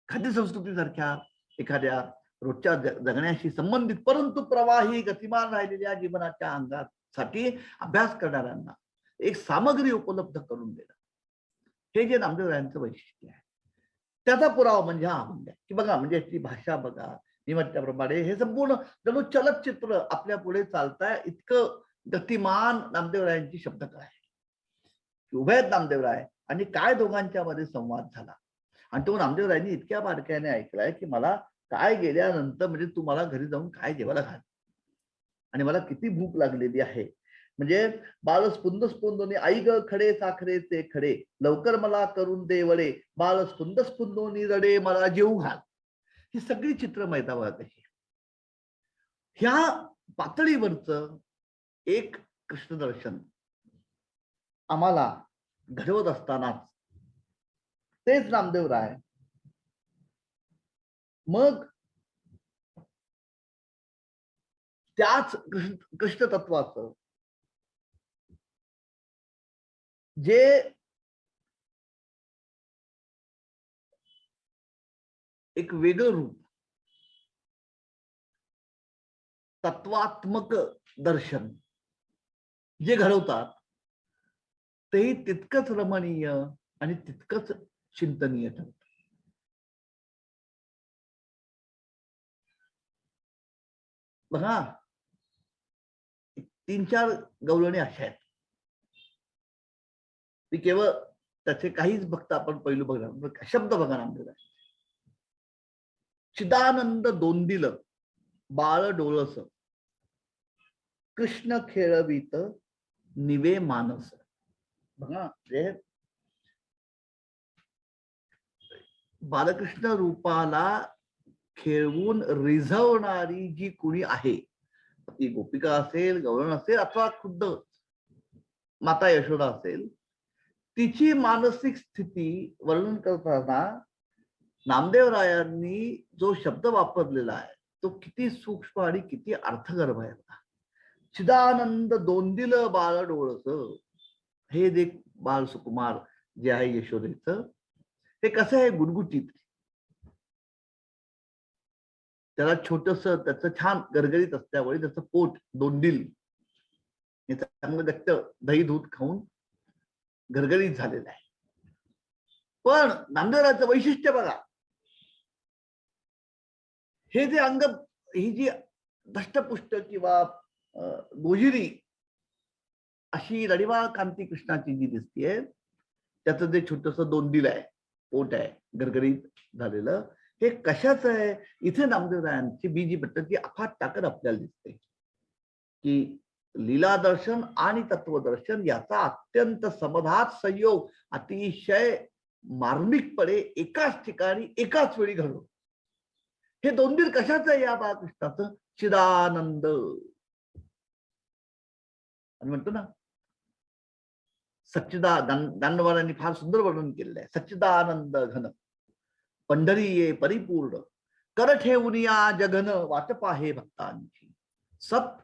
खाद्य संस्कृतीसारख्या एखाद्या रोजच्या जगण्याशी संबंधित परंतु प्रवाही गतिमान राहिलेल्या जीवनाच्या अंगासाठी अभ्यास करणाऱ्यांना एक सामग्री उपलब्ध करून देणं, हे जे नामदेवरायांचं वैशिष्ट्य आहे. त्याचा पुरावा म्हणजे हा अभंग आहे की बघा, म्हणजे ती भाषा बघा, मी म्हटल्याप्रमाणे हे संपूर्ण जणू चलचित्र आपल्या पुढे चालताय, इतकं गतिमान नामदेवरायांची शब्दकळा आहे. उभे आहेत नामदेवराय आणि काय दोघांच्या मध्ये संवाद झाला. आणि तो नामदेवरायांनी इतक्या बारकाईने ऐकलाय की मला काय गेल्यानंतर म्हणजे तू मला घरी जाऊन काय जेवायला घाल आणि मला किती भूक लागलेली आहे. म्हणजे बाळ स्पुंद स्पुंदोनी आई ग खडे साखरेचे खडे, लवकर मला करून दे वडे, बाळ स्पुंद स्पुंदोनी रडे मला जेवू घाल. ही सगळी चित्र माहिती बघा कशी. ह्या पातळीवरचं एक कृष्णदर्शन आम्हाला घडवत असतानाच तेच नामदेवराय मग त्याच कृष्ण तत्वाचं जे एक वेगळं रूप, तत्वात्मक दर्शन जे घडवतात, तेही तितकंच रमणीय आणि तितकंच चिंतनीय ठरतं. बघा, 3-4 गवळणी अशा आहेत. ती केवळ त्याचे काहीच बघता आपण पहिलं बघणार, शब्द बघा नामदेवराय. चिदानंद दोंदिल बाळ डोळस, कृष्ण खेळवीत निवे मानस. बघा, बालकृष्ण रूपाला खेळवून रिझवणारी जी कुणी आहे, ती गोपिका असेल, गवळण असेल अथवा खुद्द माता यशोदा असेल, तिची मानसिक स्थिती वर्णन करताना नामदेवरायांनी जो शब्द वापरलेला आहे तो किती सूक्ष्म आणि किती अर्थगर्भ आहे. चिदानंद दोंदिल बाळ डोळस, हे जे बाळ सुकुमार जे आहे यशोदेचं, ते कसं आहे गुटगुटीत, त्याला छोटस त्याचं छान गरगरीत असल्यामुळे त्याचं पोट दोंदिल चांगलं गच्च दही दूध खाऊन गरगरीत झालेलं आहे. पण नामदेवराचं वैशिष्ट्य बघा, हे जे अंग, ही जी दष्टपुष्ट किंवा गोजिरी अशी रडिवाळ कांती कृष्णाची जी दिसतीये, त्याचं जे छोटस दोंदिल आहे, पोट आहे गरगरीत झालेलं, हे कशाचं आहे. इथे नामदेवरायांची बीजी भट्टची अफाट ताकद आपल्याला दिसते की लीला दर्शन आणि तत्वदर्शन याचा अत्यंत समधात संयोग अतिशय मार्मिकपणे एकाच ठिकाणी एकाच वेळी घडतो. हे दोंदिल कशाचं आहे या बाळकृष्णाचं? चिदानंद. आणि म्हणतो ना, दानवारांनी फार सुंदर वर्णन केलेलं आहे. सच्चिदानंद घन पंढरी ये परिपूर्ण, कर ठेवून या जगन वाट पाहे भक्तांची. सत,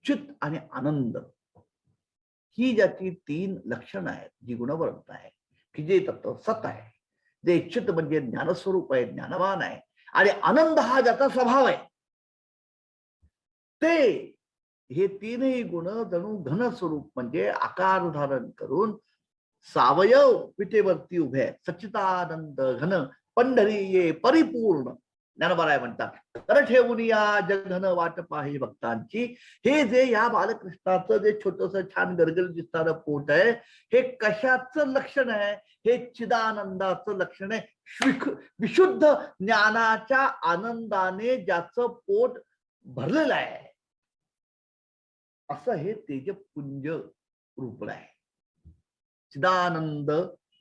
चित आणि आनंद ही ज्याची 3 लक्षणं आहेत, जी गुणवर्णता आहे, की जे तत्व सत आहे, जे चित म्हणजे ज्ञानस्वरूप आहे, ज्ञानवान आहे, आणि आनंद हा ज्याचा स्वभाव आहे, ते हे 3ही गुण जणू घन स्वरूप म्हणजे आकार धारण करून सावयव पिठेवरती उभे आहे. सच्चिदानंद घन पंढरी ये परिपूर्ण, ज्ञानोबाराय म्हणतात, तर ठेवून या जगन वाट पाही भक्तांची. हे जे या बालकृष्णाचं जे छोटस छान गरगरीत दिसणारं पोट आहे, हे कशाचं लक्षण आहे? हे चिदानंदाचं लक्षण आहे. विशुद्ध ज्ञानाच्या आनंदाने ज्याचं पोट भरलेलं आहे, असं हे तेजपुंज रूप आहे. चिदानंद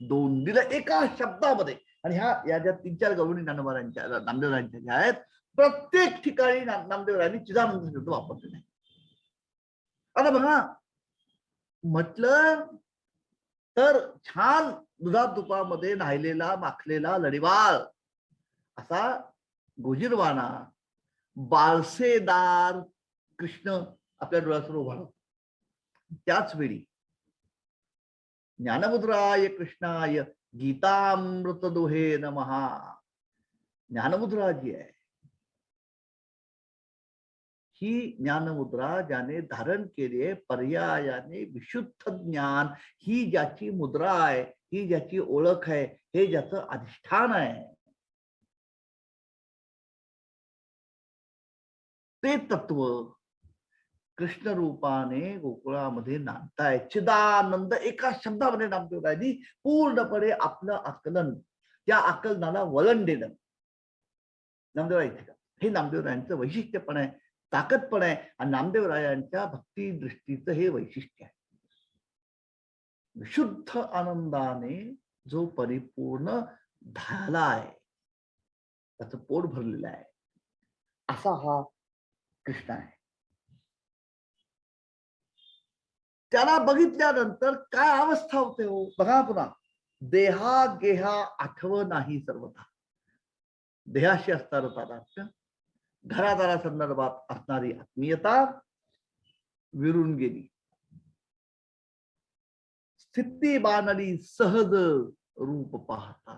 दोन दिलं एका शब्दामध्ये. आणि या ज्या 3-4 गवळणी ज्ञानोबारांच्या नामदेवरायांच्या ज्या आहेत, प्रत्येक ठिकाणी नामदेवरायांनी चिदानंद शब्द वापरलेला आहे. आता बघा, म्हटलं तर छान दुधात तुपामध्ये न्हायलेला माखलेला लढीवाळ असा गोजीरवाणा बाळसेदार कृष्ण आपल्या डोळ्यासमोर उभा राहतो. त्याच वेळी ज्ञानमुद्राय कृष्णाय गीतामृत दोहे नमहा. ज्ञानमुद्रा जी आहे, ही ज्ञानमुद्रा ज्याने धारण केली पर्यायाने विशुद्ध ज्ञान, ही ज्याची मुद्रा आहे, ही ज्याची ओळख आहे, हे ज्याचं अधिष्ठान आहे, ते तत्व कृष्ण रूपाने गोकुळामध्ये नांदताय. चिदानंद एका शब्दामध्ये नामदेवरायांनी पूर्णपणे आपलं आकलन, त्या आकलनाला वळण देणं नामदेवरायांचं हे नामदेवरायांचं वैशिष्ट्य पण आहे, ताकद पण आहे. आणि नामदेवरायांच्या भक्ती दृष्टीचं हे वैशिष्ट्य आहे. शुद्ध आनंदाने जो परिपूर्ण झाला आहे, त्याचं पोट भरलेलं आहे, असा हा कृष्ण आहे. त्याला बघितल्यानंतर काय अवस्था होते हो बघा. पुन्हा देहा गेहा आठव नाही सर्वथा. देहाशी असणारं तादात्म्य, घरादारा संदर्भात असणारी आत्मीयता विरून गेली. स्थिती बाणली सहज रूप पाहता.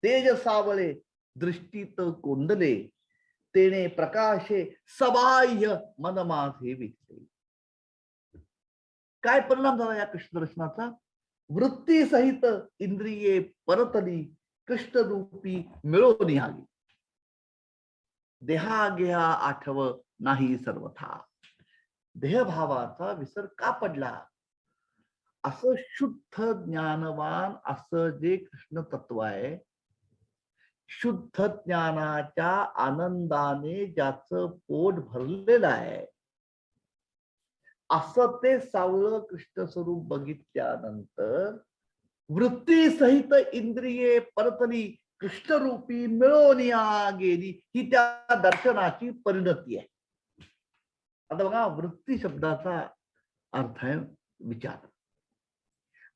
तेज सावळे दृष्टीत कोंदले, तेने प्रकाशे सबाह्य मन माझे विचले. काय परिणाम झाला या कृष्ण दर्शनाचा? वृत्ती सहित इंद्रिये परतली, कृष्ण रूपी मिळवून आली. देहा गेहा आठव नाही सर्वथा. देहभावाचा विसर का पडला? असं शुद्ध ज्ञानवान असं जे कृष्ण तत्व आहे, शुद्ध ज्ञानाच्या आनंदाने ज्याचं पोट भरलेलं आहे, असं ते सावळं कृष्ण स्वरूप बघितल्यानंतर वृत्ती सहित इंद्रिये परतली, कृष्णरूपी मिळवून गेली, ही त्या दर्शनाची परिणती आहे. आता बघा, वृत्ती शब्दाचा अर्थ आहे विचार.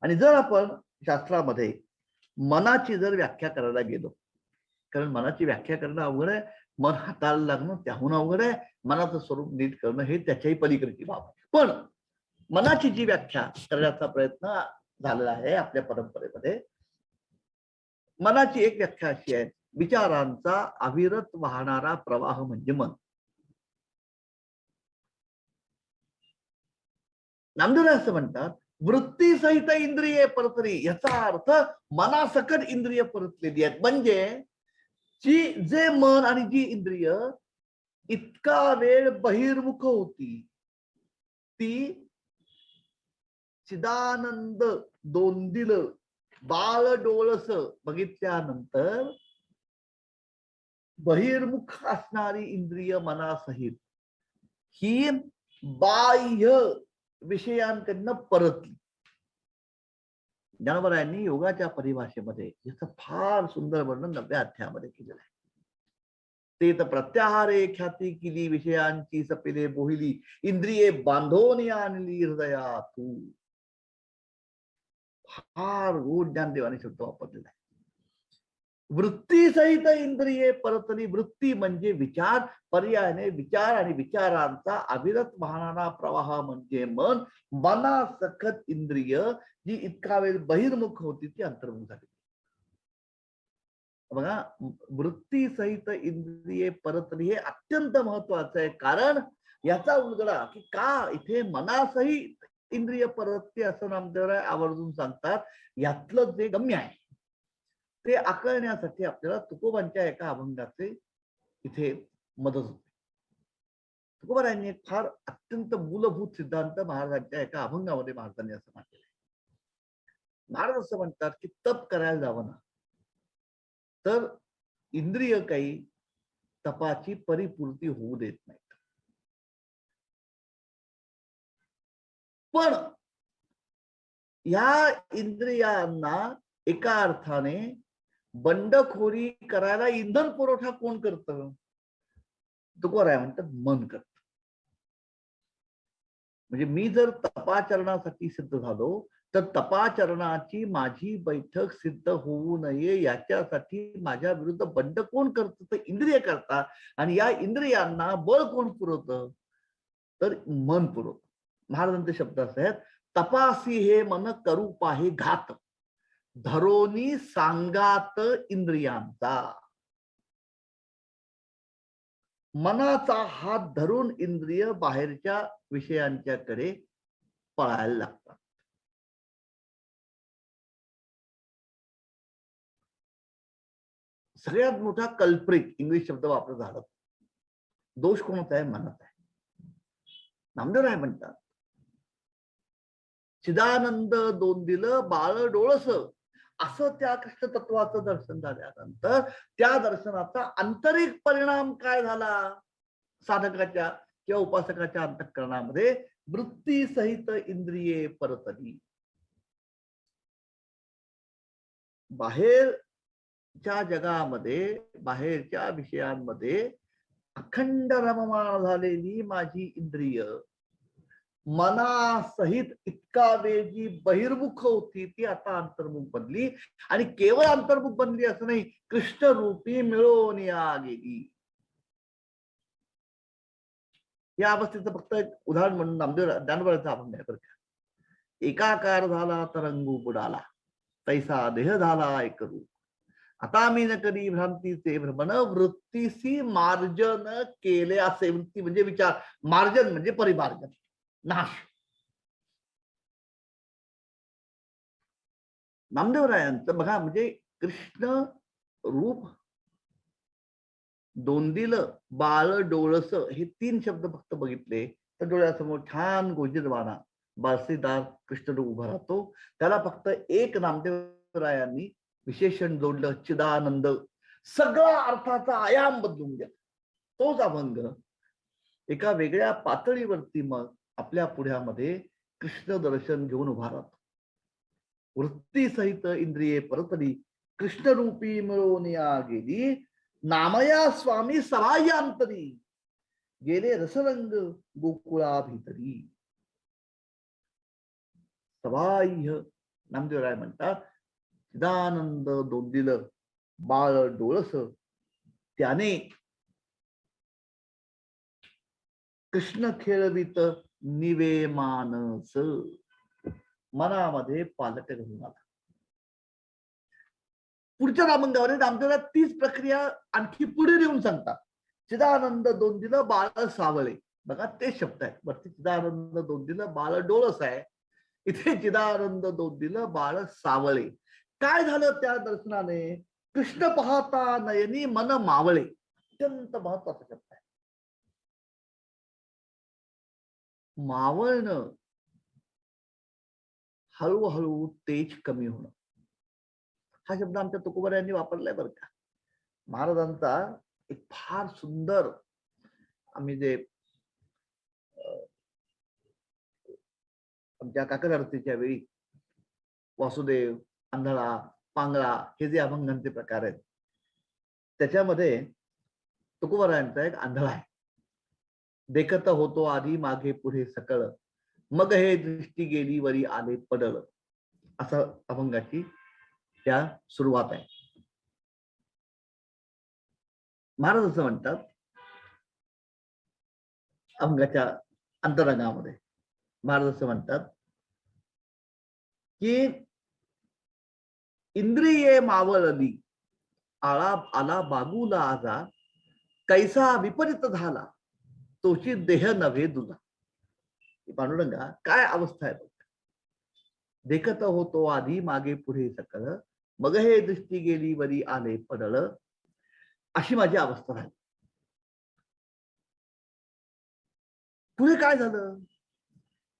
आणि जर आपण शास्त्रामध्ये मनाची जर व्याख्या करायला गेलो, कारण मनाची व्याख्या करणं अवघड आहे, मन हाताळायला लागणं त्याहून अवघड आहे, मनाचं स्वरूप नीट करणं हे त्याच्याही पलीकडची बाब. पण मनाची जी व्याख्या करण्याचा प्रयत्न झालेला आहे आपल्या परंपरेमध्ये, मनाची एक व्याख्या अशी आहे, विचारांचा अविरत वाहणारा प्रवाह म्हणजे मन. नामदेव असं म्हणतात, वृत्ती सहित इंद्रिये परतली. याचा अर्थ मनासकट इंद्रिय परतलेली आहेत. म्हणजे जे मन आणि जी इंद्रिय इतका वेळ बहिर्मुख होती, ती चिदानंद दोंदिल बाळ डोळस बघितल्यानंतर बहिर्मुख असणारी इंद्रिय मनासहित ही बाह्य विषयांकडनं परतली. ज्ञानोबारायांनी योगाच्या परिभाषेमध्ये याचं फार सुंदर वर्णन 9व्या अध्यायामध्ये केलेलं आहे. ते तर प्रत्याहारे ख्याती केली, विषयांची सपेले बोहिली, इंद्रिये बांधून आणली हृदयातू. फार गोड ज्ञानदेवाने शब्द वापरलेला आहे. वृत्ती सहित इंद्रिये परतली. वृत्ती म्हणजे विचार, पर्यायाने विचार आणि विचारांचा अविरत वाहणारा प्रवाह म्हणजे मन. मनासकट इंद्रिय जी इतका वेळ बहिर्मुख होती ती अंतर्मुख झाली. बघा, वृत्ती सहित इंद्रिये परतली हे अत्यंत महत्वाचं आहे. कारण याचा उलगडा की का इथे मनासहित इंद्रिय परतते असं नामदेवराय आवर्जून सांगतात. यातलं जे गम्य आहे ते आकळण्यासाठी आपल्याला तुकोबांच्या एका अभंगाचे इथे मदत होते. तुकोबारायांनी एक फार अत्यंत मूलभूत सिद्धांत महाराजांच्या एका अभंगामध्ये महाराजांनी असं म्हटलेलं आहे. महाराज असं म्हणतात की तप करायला जावं ना, तर इंद्रिय काही तपाची परिपूर्ती होऊ देत नाहीत. पण ह्या इंद्रियांना एका अर्थाने बंडखोरी करायला इंधन पुरवठा कोण करतं? तुकोराय म्हणतात मन करत. म्हणजे मी जर तपाचरणासाठी सिद्ध झालो तर तपाचरणाची माझी बैठक सिद्ध होऊ नये याच्यासाठी माझ्या विरुद्ध बंड कोण करतं? तर इंद्रिय करतात. आणि या इंद्रियांना बळ कोण पुरवतं? तर मन पुरवतं. महाराजांचे शब्द असे आहेत, तपासी हे मन करू पाहे घात, धरोनी सांगात इंद्रियांचा. मनाचा हात धरून इंद्रिय बाहेरच्या विषयांच्याकडे पळायला लागतात. सगळ्यात मोठा कल्प्रिट इंग्लिश शब्द वापरत झाला. दोष कोणाचा आहे? मनाचा आहे. नामदेवराय म्हणतात, चिदानंद दोन दिलं बाळ डोळस, असं त्या कृष्ण तत्वाचं दर्शन झाल्यानंतर त्या दर्शनाचा आंतरिक परिणाम काय झाला? साधकाच्या किंवा उपासकाच्या अंतःकरणामध्ये वृत्ती सहित इंद्रिये परतली. बाहेरच्या जगामध्ये, बाहेरच्या विषयांमध्ये अखंड रममाण झालेली माझी इंद्रिय मनासहित इतका वेळ जी बहिर्मुख होती ती आता अंतर्मुख बनली. आणि केवळ अंतर्मुख बनली असं नाही, कृष्ण रूपी मिळवून या गेली. या अवस्थेचं फक्त एक उदाहरण म्हणून नामदेव ज्ञानोबाचं आपण नाही बरं का. एकाकार झाला तरंगू बुडाला, तैसा देह झाला एक रूप. आता मी न करी भ्रांतीचे भ्रमण, वृत्तीसी मार्जन केले असे. वृत्ती म्हणजे विचार, मार्जन म्हणजे परिमार्जन, नाश. नामदेवरायांचं बघा, म्हणजे कृष्ण रूप, दोंदिल, बाळ डोळस, हे तीन शब्द फक्त बघितले तर डोळ्यासमोर छान गोजीरवाणा बारसीदार कृष्णरूप उभा राहतो. त्याला फक्त एक नामदेवरायांनी विशेषण जोडलं, चिदानंद. सगळा अर्थाचा आयाम बदलून गेला. तोच अभंग एका वेगळ्या पातळीवरती मग आपल्या पुढ्यामध्ये कृष्ण दर्शन घेऊन उभा राहतो. वृत्ती सहित इंद्रिये परतली, कृष्णरूपी मिळवून या गेली. नामया स्वामी सरायांतरी, गेले रसरंग गोकुळा भीतरी. सबाह्य नामदेवराय म्हणतात, चिदानंद दोंदिल बाळ डोळस, त्याने कृष्ण खेळवित निवे मानस, मनामध्ये पालट घडून आला. पुढच्या रामंगावर नामदेवराय तीच प्रक्रिया आणखी पुढे नेऊन सांगतात. चिदानंद दोंदिल बाळ सावळे. बघा ते शब्द आहेत. वरती चिदानंद दोंदिल बाळ डोळस आहे, इथे चिदानंद दोंदिल बाळ सावळे. काय झालं त्या दर्शनाने? कृष्ण पाहता नयनी मन मावळे. अत्यंत महत्वाचा शब्द आहे, मावळणं, हळूहळू तेज कमी होणं. हा शब्द आमच्या तुकोबा यांनी वापरलाय बरं का. महाराजांचा एक फार सुंदर, आम्ही जे आमच्या काकड आरतीच्या वेळी वासुदेव, आंधळा, पांगळा हे जे अभंगांचे प्रकार आहेत त्याच्यामध्ये तुकोबारायांचा एक आंधळा आहे. देखत होतो आधी मागे पुढे सकळ, मग हे दृष्टी गेली वरी आले पडळ, असं अभंगाची त्या सुरुवात आहे. महाराज असं म्हणतात अभंगाच्या अंतरंगामध्ये, महाराज असं म्हणतात की इंद्रिये मावळली, आळा आला बागूला आजा, कैसा विपरीत झाला तोची देह नव्हे दुजा. पांडुरंगा काय अवस्था आहे. देखत होतो आधी मागे पुढे सकळ, मग हे दृष्टी गेली वरी आले पडळ, अशी माझी अवस्था झाली. पुढे काय झालं?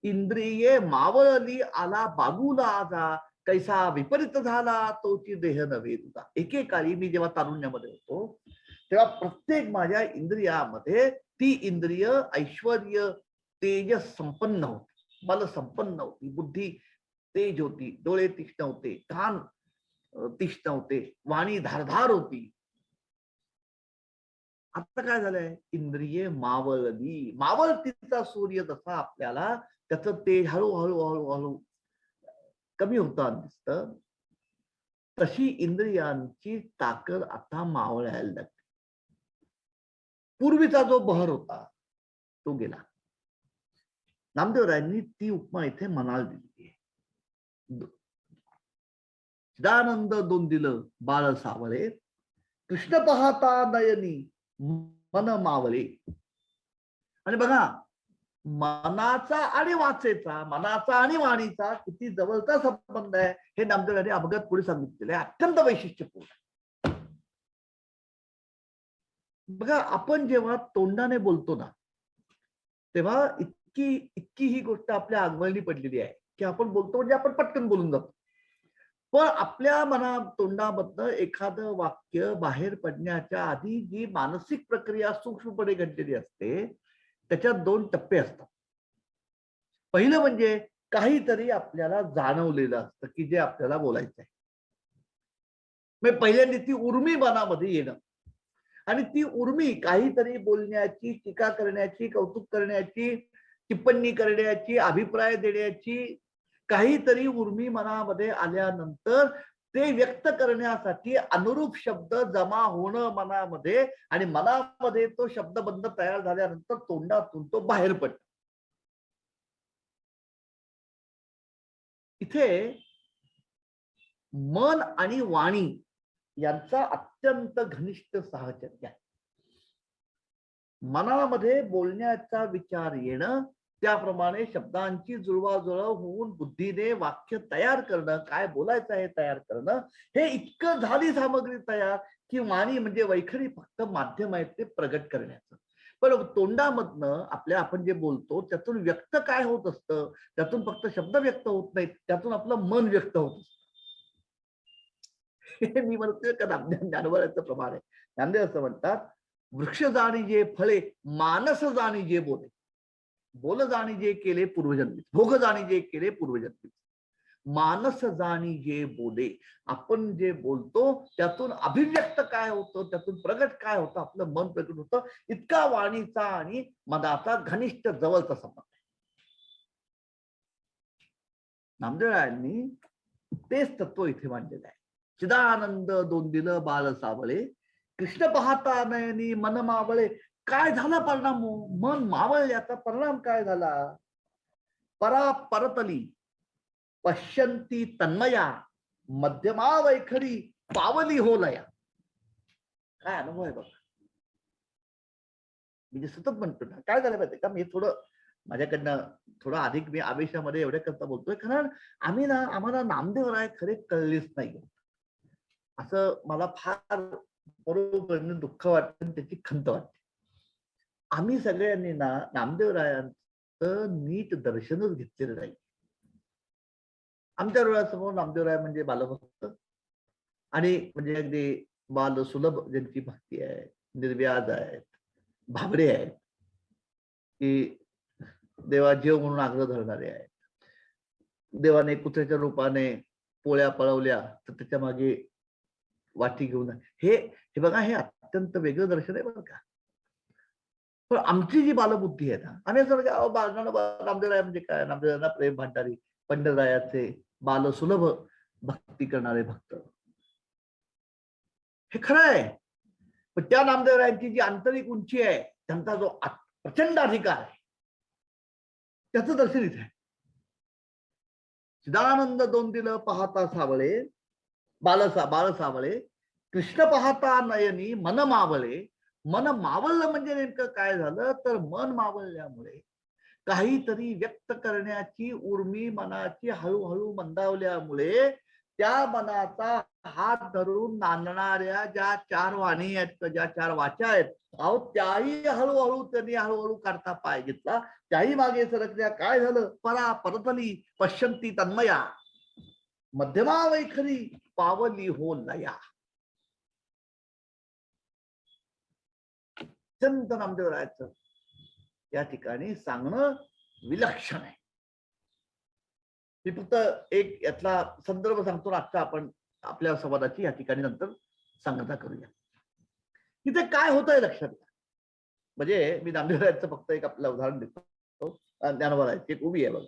इंद्रिये मावळली आला बागूला आजा, कैसा विपरीत झाला तोची देह नव्हे तुझा. एकेकाळी मी जेव्हा तारुण्यामध्ये होतो तेव्हा प्रत्येक माझ्या इंद्रियामध्ये ती इंद्रिय ऐश्वर्य तेजस संपन्न होती, बल संपन्न होती, बुद्धी तेज होती, डोळे तीक्ष्ण होते, कान तीक्ष्ण होते, वाणी धारधार होती. आता काय झालंय, इंद्रिये मावळली, मावळतीचा सूर्य जसा आपल्याला त्याचं तेज हळूहळू हळूहळू कमी होताना दिसतं, तशी इंद्रियांची ताकद आता मावळायला लागते. पूर्वीचा जो बहर होता तो गेला. नामदेवरायांनी ती उपमा इथे मनाला दिली आहे. चिदानंद दोंदिल बाळ सावळे, कृष्ण पाहता नयनी मन मावळे. आणि बघा, मनाचा आणि वाचेचा, मनाचा आणि वाणीचा किती जवळचा संबंध आहे हे नामदेवरायांनी अभंगात पुढे सांगितलेलं आहे. अत्यंत वैशिष्ट्यपूर्ण. बघा, आपण जेव्हा तोंडाने बोलतो ना, तेव्हा इतकी ही गोष्ट आपल्या अंगवळणी पडलेली आहे की आपण बोलतो म्हणजे आपण पटकन बोलून जातो. पण आपल्या तोंडामधनं एखादं वाक्य बाहेर पडण्याच्या आधी जी मानसिक प्रक्रिया सूक्ष्मपणे घडलेली असते, त्याच्यात 2 टप्पे असतात. पहिलं म्हणजे काहीतरी आपल्याला जाणवलेलं असतं की जे आपल्याला बोलायचं आहे. म्हणजे पहिल्यांदा ती उर्मी मनामध्ये येणं, आणि ती उर्मी काहीतरी बोलण्याची, टीका करण्याची, कौतुक करण्याची, टिप्पणी करण्याची, अभिप्राय देण्याची काहीतरी उर्मी मनामध्ये आल्यानंतर ते व्यक्त करण्यासाठी अनुरूप शब्द जमा होणं मनामध्ये, आणि मनामध्ये तो शब्दबंध तयार झाल्यानंतर तोंडातून तो बाहेर पडतो. इथे मन आणि वाणी यांचा अत्यंत घनिष्ठ साहचर्य आहे. मनामध्ये बोलण्याचा विचार येणं, त्याप्रमाणे शब्दांची जुळवाजुळव होऊन बुद्धीने वाक्य तयार करणं, काय बोलायचं हे तयार करणं, हे इतकं झाली सामग्री तयार की वाणी म्हणजे वैखरी फक्त माध्यम आहे ते प्रगट करण्याचं. पण तोंडामधनं आपण जे बोलतो त्यातून व्यक्त काय होत असतं, त्यातून फक्त शब्द व्यक्त होत नाहीत, त्यातून आपलं मन व्यक्त होत असतं. मी म्हणतोय का ज्ञानोबाचं प्रमाण आहे. ज्ञानदेव असं म्हणतात, वृक्ष जाणी जे फळे, मानस जाणी जे बोले. बोल जाणी जे केले पूर्वजन्मी, भोग जाणी जे केले पूर्वजन्मी, मानस जाणी जे बोले. आपण जे बोलतो त्यातून अभिव्यक्त काय होतं, त्यातून प्रगट काय होतं, आपलं मन प्रगट होतं. इतका वाणीचा आणि मनाचा घनिष्ठ जवळचा संबंध आहे. नामदेवरायांनी तेच तत्व इथे मांडलेलं आहे. चिदानंद दोंदिल बाळ सावळे, कृष्ण पाहता नयनी मन मावळे. काय झाला परिणाम? मन मावळल्याचा परिणाम काय झाला? परा परतली पश्यंती तन्मया, मध्यमा वैखरी पावली हो लया. काय अनुभव आहे बघा. मी जे सतत म्हणतो ना, काय झालं माहितीये का, मी माझ्याकडनं थोडं अधिक मी आवेशामध्ये एवढ्या करता बोलतोय, कारण आम्हाला नामदेवराय खरे कळलेच नाही. असं मला फार बरोबर दुःख वाटतं, त्याची खंत वाटते. आम्ही सगळ्यांनी नामदेवरायांचं नीट दर्शनच घेतलेलं नाही. आमच्या डोळ्यासमोर नामदेवराय म्हणजे बालभक्त, आणि म्हणजे अगदी बाल सुलभ ज्यांची भक्ती आहे, निर्व्याज आहेत, भाबडे आहेत, की देवा जेव म्हणून आग्रह धरणारे आहेत. देवाने कुत्र्याच्या रूपाने पोळ्या पळवल्या तर त्याच्या मागे वाटी घेऊन, हे बघा, हे अत्यंत वेगळं दर्शन आहे बरं का. पण आमची जी बालबुद्धी आहे ना, आम्ही असं म्हणजे नामदेवराय म्हणजे काय, नामदेवरायांना प्रेम भांडारी, पंढररायाचे बालसुलभ भक्ती करणारे भक्त, हे खरं आहे. पण त्या नामदेवरायांची जी आंतरिक उंची आहे, त्यांचा जो प्रचंड अधिकार आहे, त्याचं दर्शन इथे आहे. चिदानंद दोंदिल पाहता सावळे, बाळ सावळे, कृष्ण पाहता नयनी मन मावळे. मन मावळलं म्हणजे नेमकं काय झालं, तर मन मावळल्यामुळे काहीतरी व्यक्त करण्याची उर्मी मनाची हळूहळू मंदावल्यामुळे त्या मनाचा हात धरून नांदणाऱ्या ज्या 4 वाणी आहेत, ज्या 4 वाचा आहेत, अहो त्याही त्यांनी हळूहळू काढता पाय घेतला, त्याही मागे सरकल्या. काय झालं? परा परतली पश्यंती तन्मया, मध्यमा वैखरी पावली हो लया. संत नामदेवरायाचं या ठिकाणी सांगणं विलक्षण आहे. मी फक्त एक यातला संदर्भ सांगतो, आजचा आपण आपल्या संवादाची या ठिकाणी नंतर सांगता करूया. तिथे काय होतंय लक्षात घ्या. म्हणजे मी नामदेवरायांचं फक्त एक आपल्याला उदाहरण देतो. ज्ञानोबारायांची एक ओवी आहे बघा.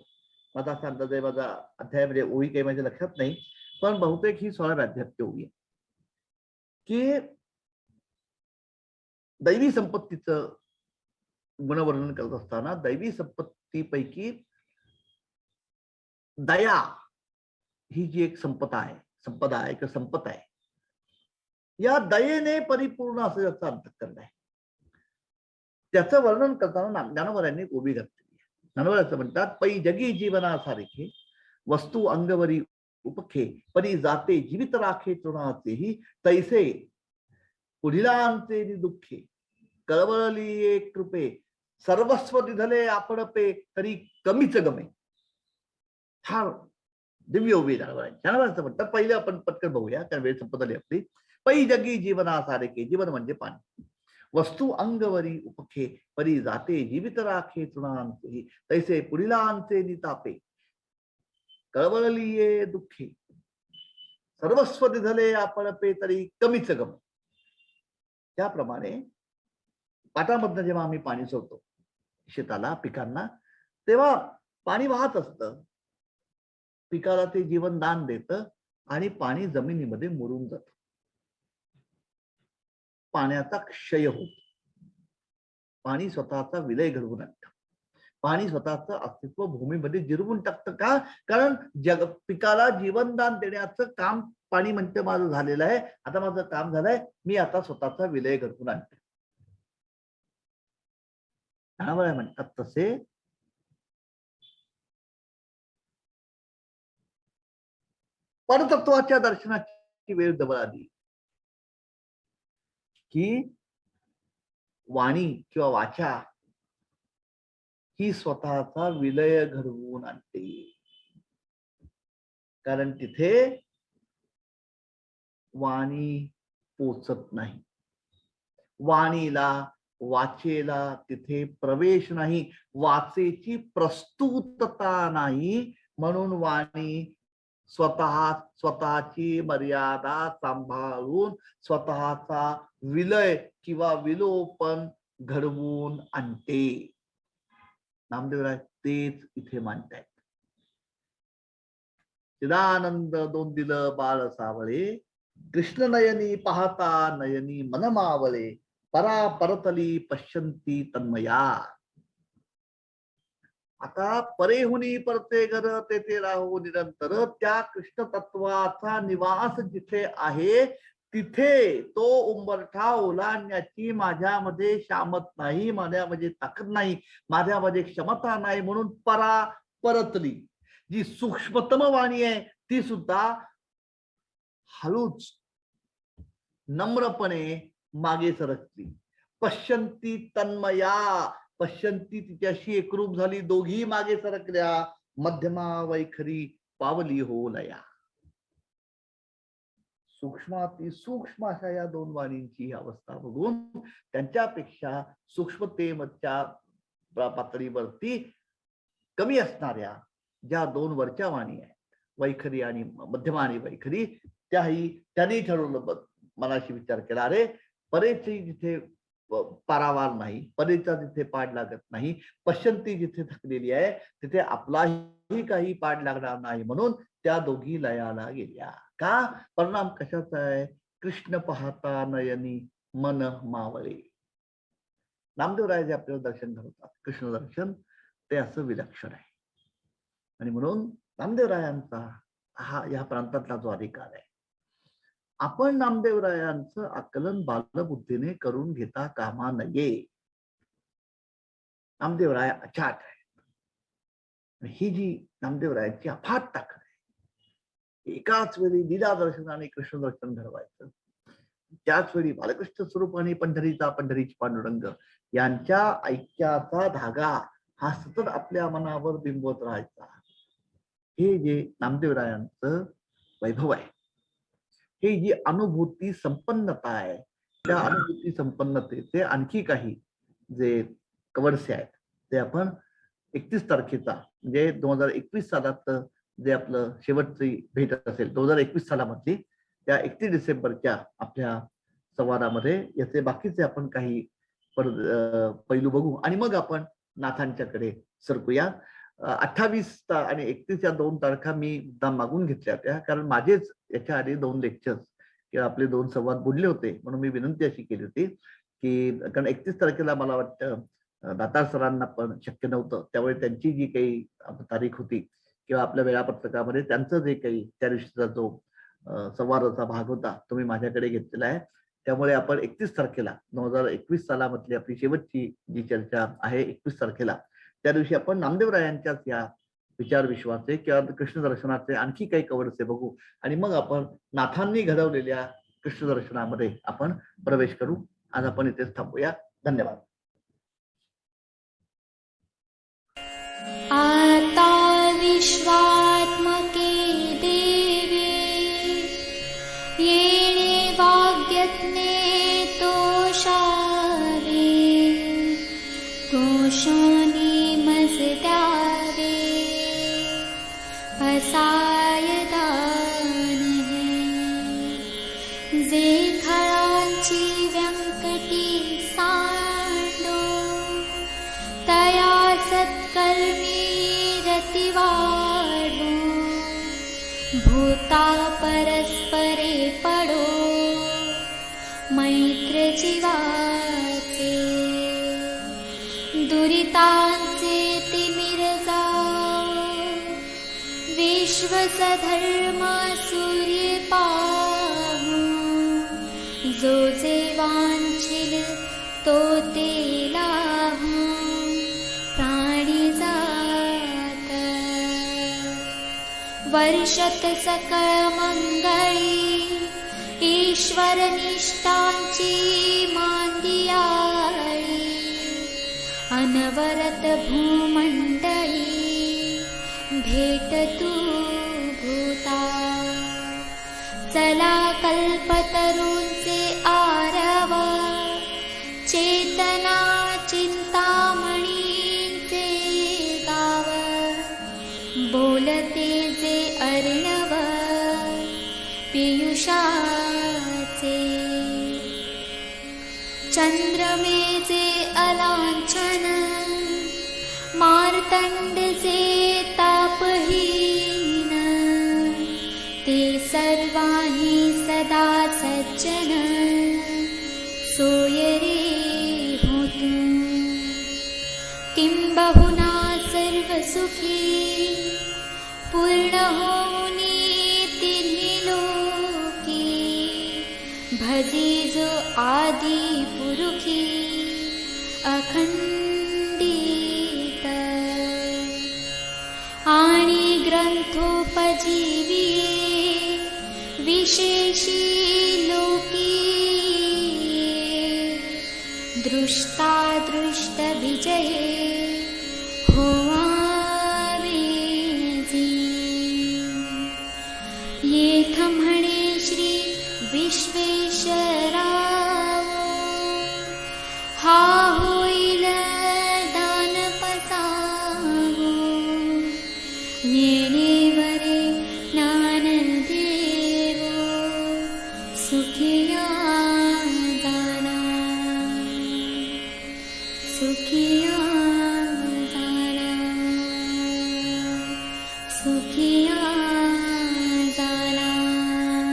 माझा असा अंदाज आहे, माझा अध्याय म्हणजे ओवी काही माझ्या लक्षात नाही, पण बहुतेक ही 16व्या अध्यायाची ओवी आहे की दैवी संपत्तीचं गुणवर्णन करत असताना दैवी संपत्तीपैकी दया ही जी एक संपदा आहे किंवा संपत आहे, या दयेने परिपूर्ण असं याचा अंतःकरण आहे. त्याचं वर्णन करताना ज्ञानोबारायांनी उभी घातलेली आहे. ज्ञानोबाराचं म्हणतात, पै जगी जीवनासारखे वस्तू अंगवरी उपखे परी जाते जीवित राखे तृणाचेही तैसे पुढिलांचे दुःखे कळवळली कृपे सर्वस्व निधले आपण पे तरी कमीच गमे. फार दिव्य उभी ज्ञानोबारांचं म्हणतात. पहिले आपण पटकन बघूया कारण वेळ संपत आली आपली. पै जगी जीवनासारखे, जीवन म्हणजे पाणी, वस्तू अंगवरी उपखे परी जाते जीवित राखे तृणांचे तैसे पुढिलांचे नितापे कळवळली दुःखे सर्वस्व निधले आपण पे तरी कमीच गम. त्याप्रमाणे पाटामधनं जेव्हा आम्ही पाणी सोडतो शेताला, पिकांना, तेव्हा पाणी वाहत असतं, पिकाला ते जीवन दान देतं आणि पाणी जमिनीमध्ये मुरून जातं. पाण्याचा क्षय होतो. पाणी स्वतःचा विलय घडवून आणतं. पाणी स्वतःचं अस्तित्व भूमीमध्ये जिरवून टाकतं. का? कारण पिकाला जीवनदान देण्याचं काम पाणी म्हणते माझं झालेलं आहे, आता माझं काम झालंय, मी आता स्वतःचा विलय घडवून आणते. म्हणतात तसे परतत्वाच्या दर्शनाची वेळ जवळ आली की वाणी किंवा वाचा ही स्वतःचा विलय घडवून आणते. कारण तिथे वाणी पोचत नाही, वाणीला वाचेला तिथे प्रवेश नाही, वाचेची प्रस्तुतता नाही. म्हणून वाणी स्वतःची मर्यादा सांभाळून स्वतःचा विलय किंवा विलोपन घडवून आणते. नामदेवराय तेच इथे मांडतायत. चिदानंद दोन दिल बाळ सावळे, कृष्ण नयनी पाहता नयनी मन मावळे, परा परतली पश्यंती तन्मया. आता परेहुनी परते घर तेथे राहू निरंतर, त्या कृष्ण तत्वाचा निवास जिथे आहे तिथे तो उंबरठा ओलांडण्याची माझ्यामध्ये शामत नाही, माझ्यामध्ये ताकद नाही, माझ्यामध्ये क्षमता नाही. म्हणून परा परतली, जी सूक्ष्मतम वाणी आहे ती सुद्धा हळूच नम्रपणे मागे सरकली. पश्यंती तन्मया, पश्यंती तिच्याशी एकरूप झाली, दोघी मागे सरकल्या. मध्यमा वैखरी पावली हो लया. सूक्ष्माती सूक्ष्म अशा या दोन वाणींची अवस्था बघून त्यांच्यापेक्षा सूक्ष्मतेच्या पातळीवरती कमी असणाऱ्या ज्या दोन वरच्या वाणी आहेत, वैखरी आणि मध्यमा आणि वैखरी, त्यांनी ठरवलं, मनाशी विचार केला, अरे परेची जिथे पारावार नाही, परेचा जिथे पाड लागत नाही, पश्यंती जिथे थकलेली आहे तिथे आपलाही काही पाड लागणार नाही. म्हणून त्या दोघी लयाला गेल्या. का? परिणाम कशाचा आहे? कृष्ण पाहता नयनी मन मावळे. नामदेवराय जे आपल्याला दर्शन घडवतात, कृष्ण दर्शन, ते असं विलक्षण आहे. आणि म्हणून नामदेवरायांचा हा या प्रांतातला जो अधिकार आहे, आपण नामदेवरायांचं आकलन बालबुद्धीने करून घेता कामा नये. नामदेवराय अचाट आहेत. ही जी नामदेवरायांची अफाट ताकद आहे, एकाच वेळी लीला दर्शन आणि कृष्ण दर्शन घडवायचं, त्याच वेळी बालकृष्ण स्वरूप आणि पंढरीची पांडुरंग यांच्या ऐक्याचा धागा हा सतत आपल्या मनावर बिंबवत राहायचा. हे जे नामदेवरायांचं वैभव आहे, ही जी अनुभूती संपन्नता आहे, त्या अनुभूती संपन्नतेचे आणखी काही जे कवडसे आहेत ते आपण 31 तारखेचा म्हणजे 2021 सालात जे आपलं शेवटची भेट असेल 2021 सालामधली, त्या 31 डिसेंबरच्या आपल्या संवादामध्ये याचे बाकीचे आपण काही पैलू बघू आणि मग आपण नाथांच्याकडे सरकूया. 28 आणि 31 या 2 तारखा मी मुद्दाम मागून घेतल्या होत्या, कारण माझेच याच्या आधी 2 लेक्चर्स किंवा आपले 2 संवाद बुडले होते. म्हणून मी विनंती अशी केली होती की कारण 31 तारखेला मला वाटतं दातार सरांना पण शक्य नव्हतं, त्यामुळे त्यांची जी काही तारीख होती किंवा आपल्या वेळापत्रकामध्ये त्यांचं जे काही त्या दिवशीचा जो संवादाचा भाग होता तो मी माझ्याकडे घेतलेला आहे. त्यामुळे आपण 31 तारखेला 2021 सालामधली आपली शेवटची जी चर्चा आहे 21 तारखेला, त्या दिवशी आपण नामदेवरायांच्याच या विचार विश्वाचे किंवा कृष्ण दर्शनाचे आणखी काही कवडसे बघू आणि मग आपण नाथांनी घडवलेल्या कृष्ण दर्शनामध्ये आपण प्रवेश करू. आज आपण इथेच थांबूया. धन्यवाद. आता विश्वात्मके देवी येणे वाग्यज्ञे तोषावे तोषानी मजद्यावे असायदान जे खळांची व्यंकटी सांडो तया सत्कर्मी रतिवाडो भूता परस्परे पडो मैत्र जीवाचे दुरितांचे तिमिर जाओ विश्वसधर्म सूर्य पाहू जो जे वांछिल तो ते लाहू प्राणी जात वर्षत सकळ मंगळी ईश्वर निष्ठांची मांदियाळी अनवरत भूमंडळी भेट तू भूता चला कल्पतरूंचे आरव चेतना चिंतामणींचे गाव बोलते जे अर्णव पियुषाचे चंद्रमेचे अलांछन मार्तंड जे तापहीन ते सर्वांही सदा सज्जन सोय रे होतु किंबहुना सर्व सुखी पूर्ण होऊनी तिन्ही लोकी भजी जो आदि पुरुखी अखंडित आणि ग्रंथोपजीवी विशेषी लोकी दृष्टा दृष्ट विजये होवावेजी येथ म्हणे श्री विश्वेश्वराव हा होईल दान पसावो येणेवरे ज्ञानदेवो सुखिया